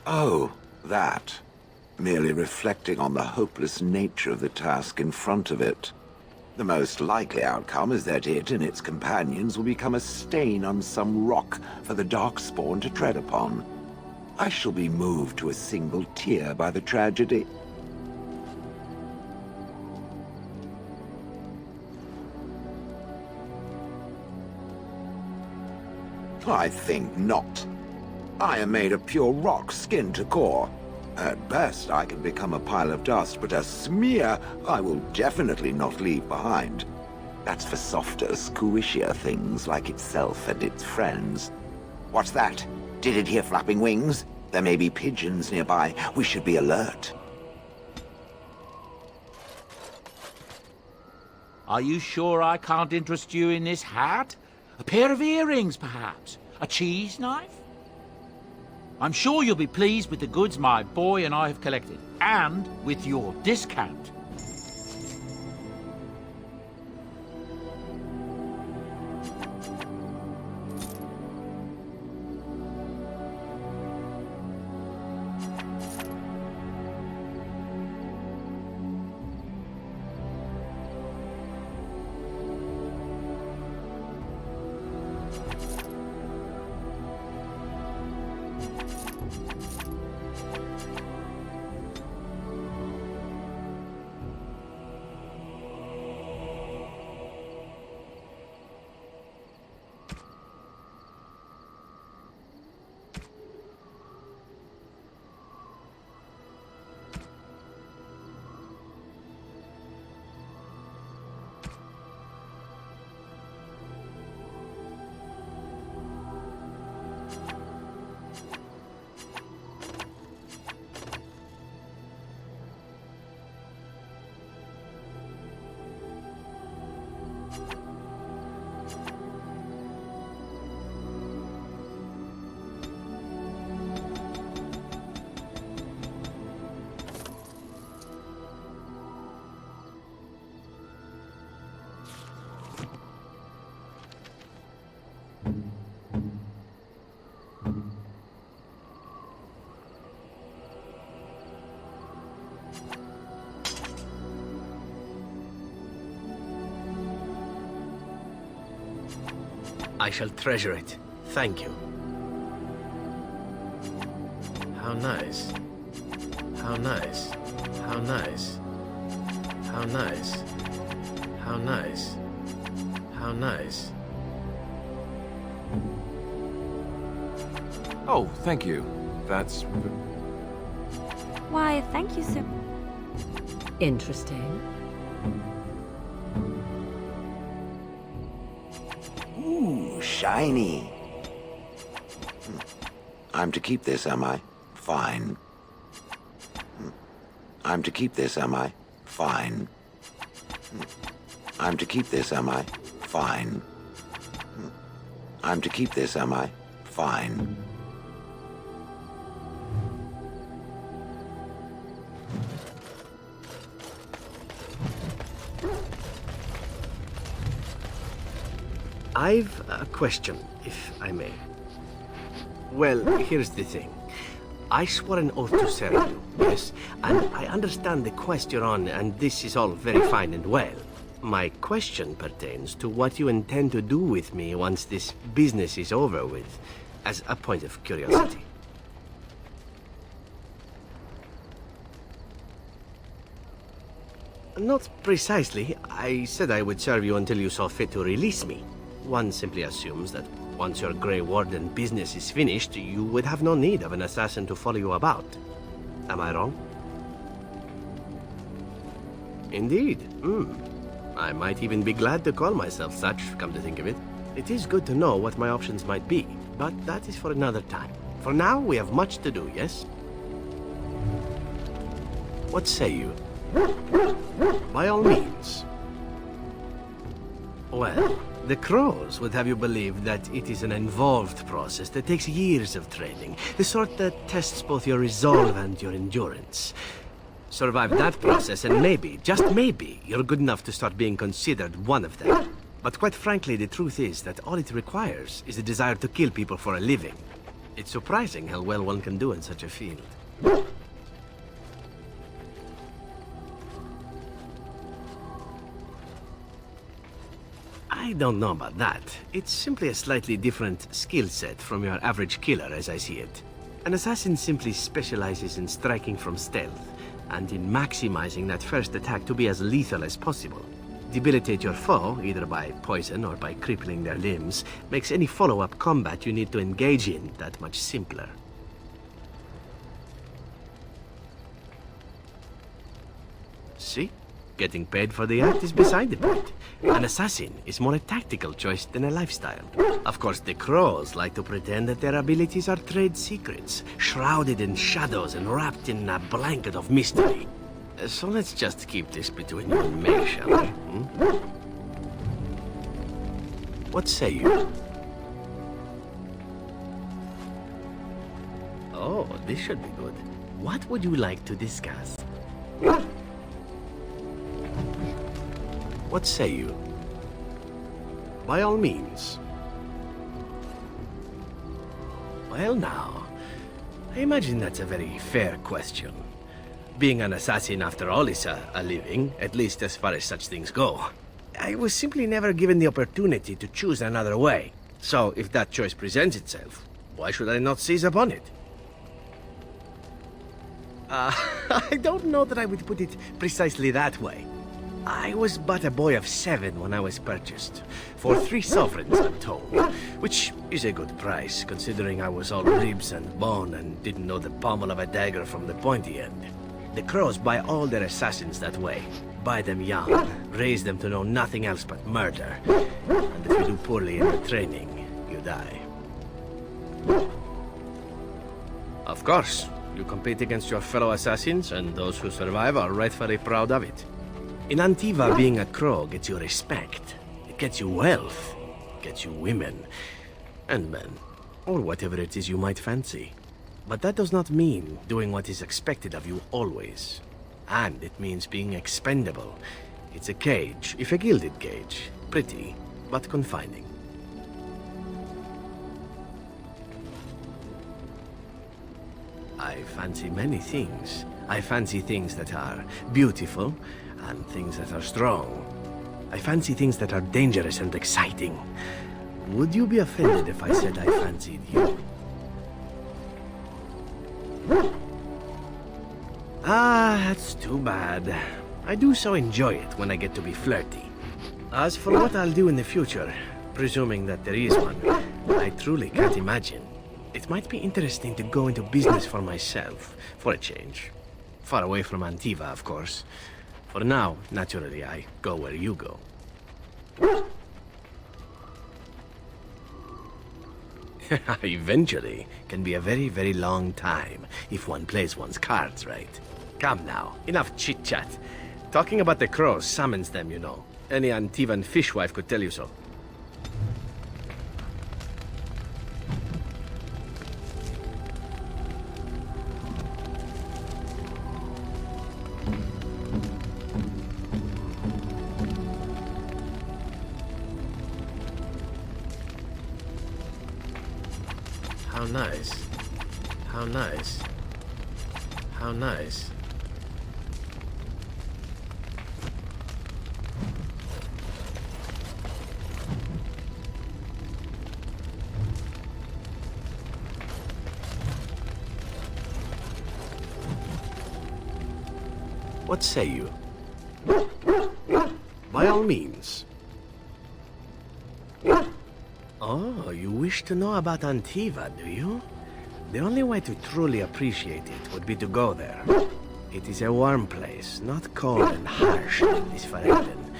Speaker 12: Oh, that. Merely reflecting on the hopeless nature of the task in front of it. The most likely outcome is that it and its companions will become a stain on some rock for the Darkspawn to tread upon. I shall be moved to a single tear by the tragedy. I think not. I am made of pure rock, skin to core. At best, I can become a pile of dust, but a smear I will definitely not leave behind. That's for softer, squishier things like itself and its friends. What's that? Did it hear flapping wings? There may be pigeons nearby. We should be alert.
Speaker 5: Are you sure I can't interest you in this hat? A pair of earrings, perhaps? A cheese knife? I'm sure you'll be pleased with the goods my boy and I have collected, and with your discount.
Speaker 9: I shall treasure it. Thank you. How nice. How nice. How nice. How nice. How nice. How nice.
Speaker 3: Oh, thank you. That's...
Speaker 6: Why, thank you so...
Speaker 13: Interesting.
Speaker 12: Ooh, shiny. I'm to keep this, am I? Fine. I'm to keep this, am I? Fine. I'm to keep this, am I? Fine. I'm to keep this, am I? Fine.
Speaker 9: I've a question, if I may. Well, here's the thing. I swore an oath to serve you, yes, and I understand the quest you're on, and this is all very fine and well. My question pertains to what you intend to do with me once this business is over with, as a point of curiosity. Not precisely. I said I would serve you until you saw fit to release me. One simply assumes that once your Grey Warden business is finished, you would have no need of an assassin to follow you about. Am I wrong? Indeed. I might even be glad to call myself such, come to think of it. It is good to know what my options might be, but that is for another time. For now, we have much to do, yes? What say you? By all means. Well, the Crows would have you believe that it is an involved process that takes years of training, the sort that tests both your resolve and your endurance. Survive that process and maybe, just maybe, you're good enough to start being considered one of them. But quite frankly, the truth is that all it requires is a desire to kill people for a living. It's surprising how well one can do in such a field. I don't know about that. It's simply a slightly different skill set from your average killer, as I see it. An assassin simply specializes in striking from stealth, and in maximizing that first attack to be as lethal as possible. Debilitate your foe, either by poison or by crippling their limbs, makes any follow-up combat you need to engage in that much simpler. See? Getting paid for the act is beside the point. An assassin is more a tactical choice than a lifestyle. Of course, the Crows like to pretend that their abilities are trade secrets, shrouded in shadows and wrapped in a blanket of mystery. So let's just keep this between you and me, shall we? What say you? Oh, this should be good. What would you like to discuss? What say you? By all means. Well now, I imagine that's a very fair question. Being an assassin, after all, is a living, at least as far as such things go. I was simply never given the opportunity to choose another way. So, if that choice presents itself, why should I not seize upon it? I don't know that I would put it precisely that way. I was but a boy of 7 when I was purchased. For 3 sovereigns, I'm told. Which is a good price, considering I was all ribs and bone and didn't know the pommel of a dagger from the pointy end. The Crows buy all their assassins that way. Buy them young, raise them to know nothing else but murder. And if you do poorly in the training, you die. Of course, you compete against your fellow assassins, and those who survive are rightfully proud of it. In Antiva, being a Crow gets you respect. It gets you wealth. It gets you women. And men. Or whatever it is you might fancy. But that does not mean doing what is expected of you always. And it means being expendable. It's a cage, if a gilded cage. Pretty, but confining. I fancy many things. I fancy things that are beautiful, and things that are strong. I fancy things that are dangerous and exciting. Would you be offended if I said I fancied you? Ah, that's too bad. I do so enjoy it when I get to be flirty. As for what I'll do in the future, presuming that there is one, I truly can't imagine. It might be interesting to go into business for myself, for a change. Far away from Antiva, of course. For now, naturally, I go where you go. Eventually can be a very, very long time if one plays one's cards right. Come now, enough chit-chat. Talking about the Crows summons them, you know. Any Antivan fishwife could tell you so. How nice. How nice. How nice. What say you? By all means. Oh, you wish to know about Antiva, do you? The only way to truly appreciate it would be to go there. It is a warm place, not cold and harsh like this Ferelden.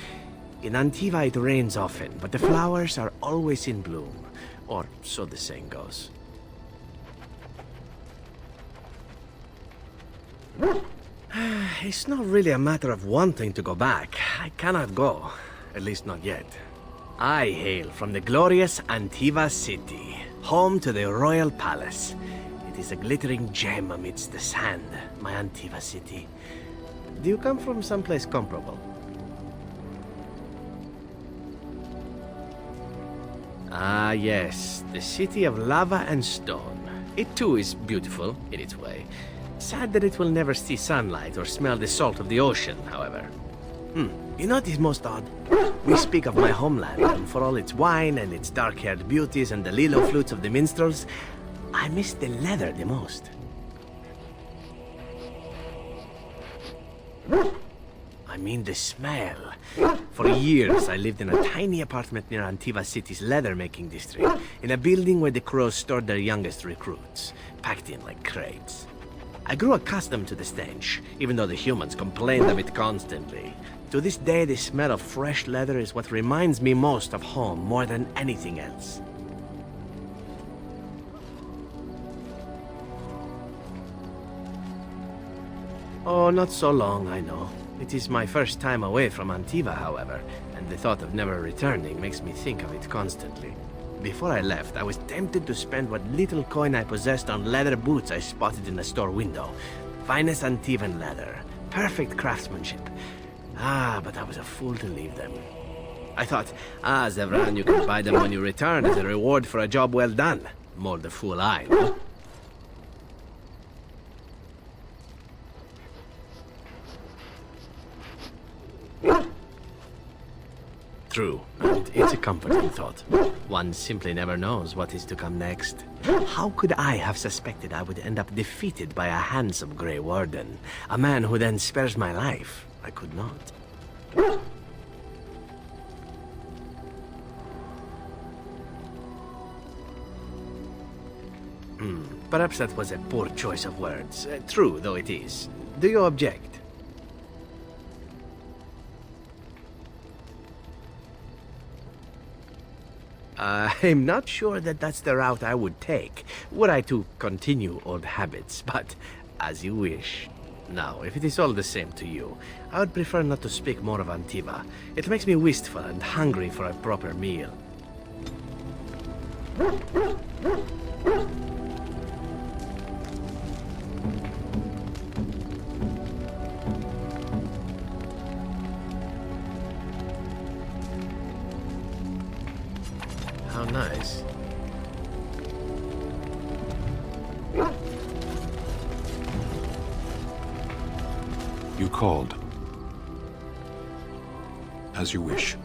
Speaker 9: In Antiva it rains often, but the flowers are always in bloom. Or so the saying goes. It's not really a matter of wanting to go back. I cannot go. At least not yet. I hail from the glorious Antiva city, home to the royal palace. It is a glittering gem amidst the sand, my Antiva city. Do you come from someplace comparable? Ah, yes, the city of lava and stone. It too is beautiful, in its way. Sad that it will never see sunlight or smell the salt of the ocean, however. You know what is most odd? We speak of my homeland, and for all its wine and its dark-haired beauties and the lilo flutes of the minstrels, I miss the leather the most. I mean the smell. For years, I lived in a tiny apartment near Antiva City's leather-making district, in a building where the crows stored their youngest recruits, packed in like crates. I grew accustomed to the stench, even though the humans complained of it constantly. To this day, the smell of fresh leather is what reminds me most of home more than anything else. Oh, not so long, I know. It is my first time away from Antiva, however, and the thought of never returning makes me think of it constantly. Before I left, I was tempted to spend what little coin I possessed on leather boots I spotted in the store window. Finest Antivan leather. Perfect craftsmanship. Ah, but I was a fool to leave them. I thought, Zevran, you can buy them when you return as a reward for a job well done. More the fool I, no? True, and it's a comforting thought. One simply never knows what is to come next. How could I have suspected I would end up defeated by a handsome Grey Warden? A man who then spares my life? I could not. Perhaps that was a poor choice of words. True, though it is. Do you object? I'm not sure that that's the route I would take, were I to continue old habits, but as you wish. Now, if it is all the same to you, I would prefer not to speak more of Antiva. It makes me wistful and hungry for a proper meal. How nice.
Speaker 2: You called. As you wish.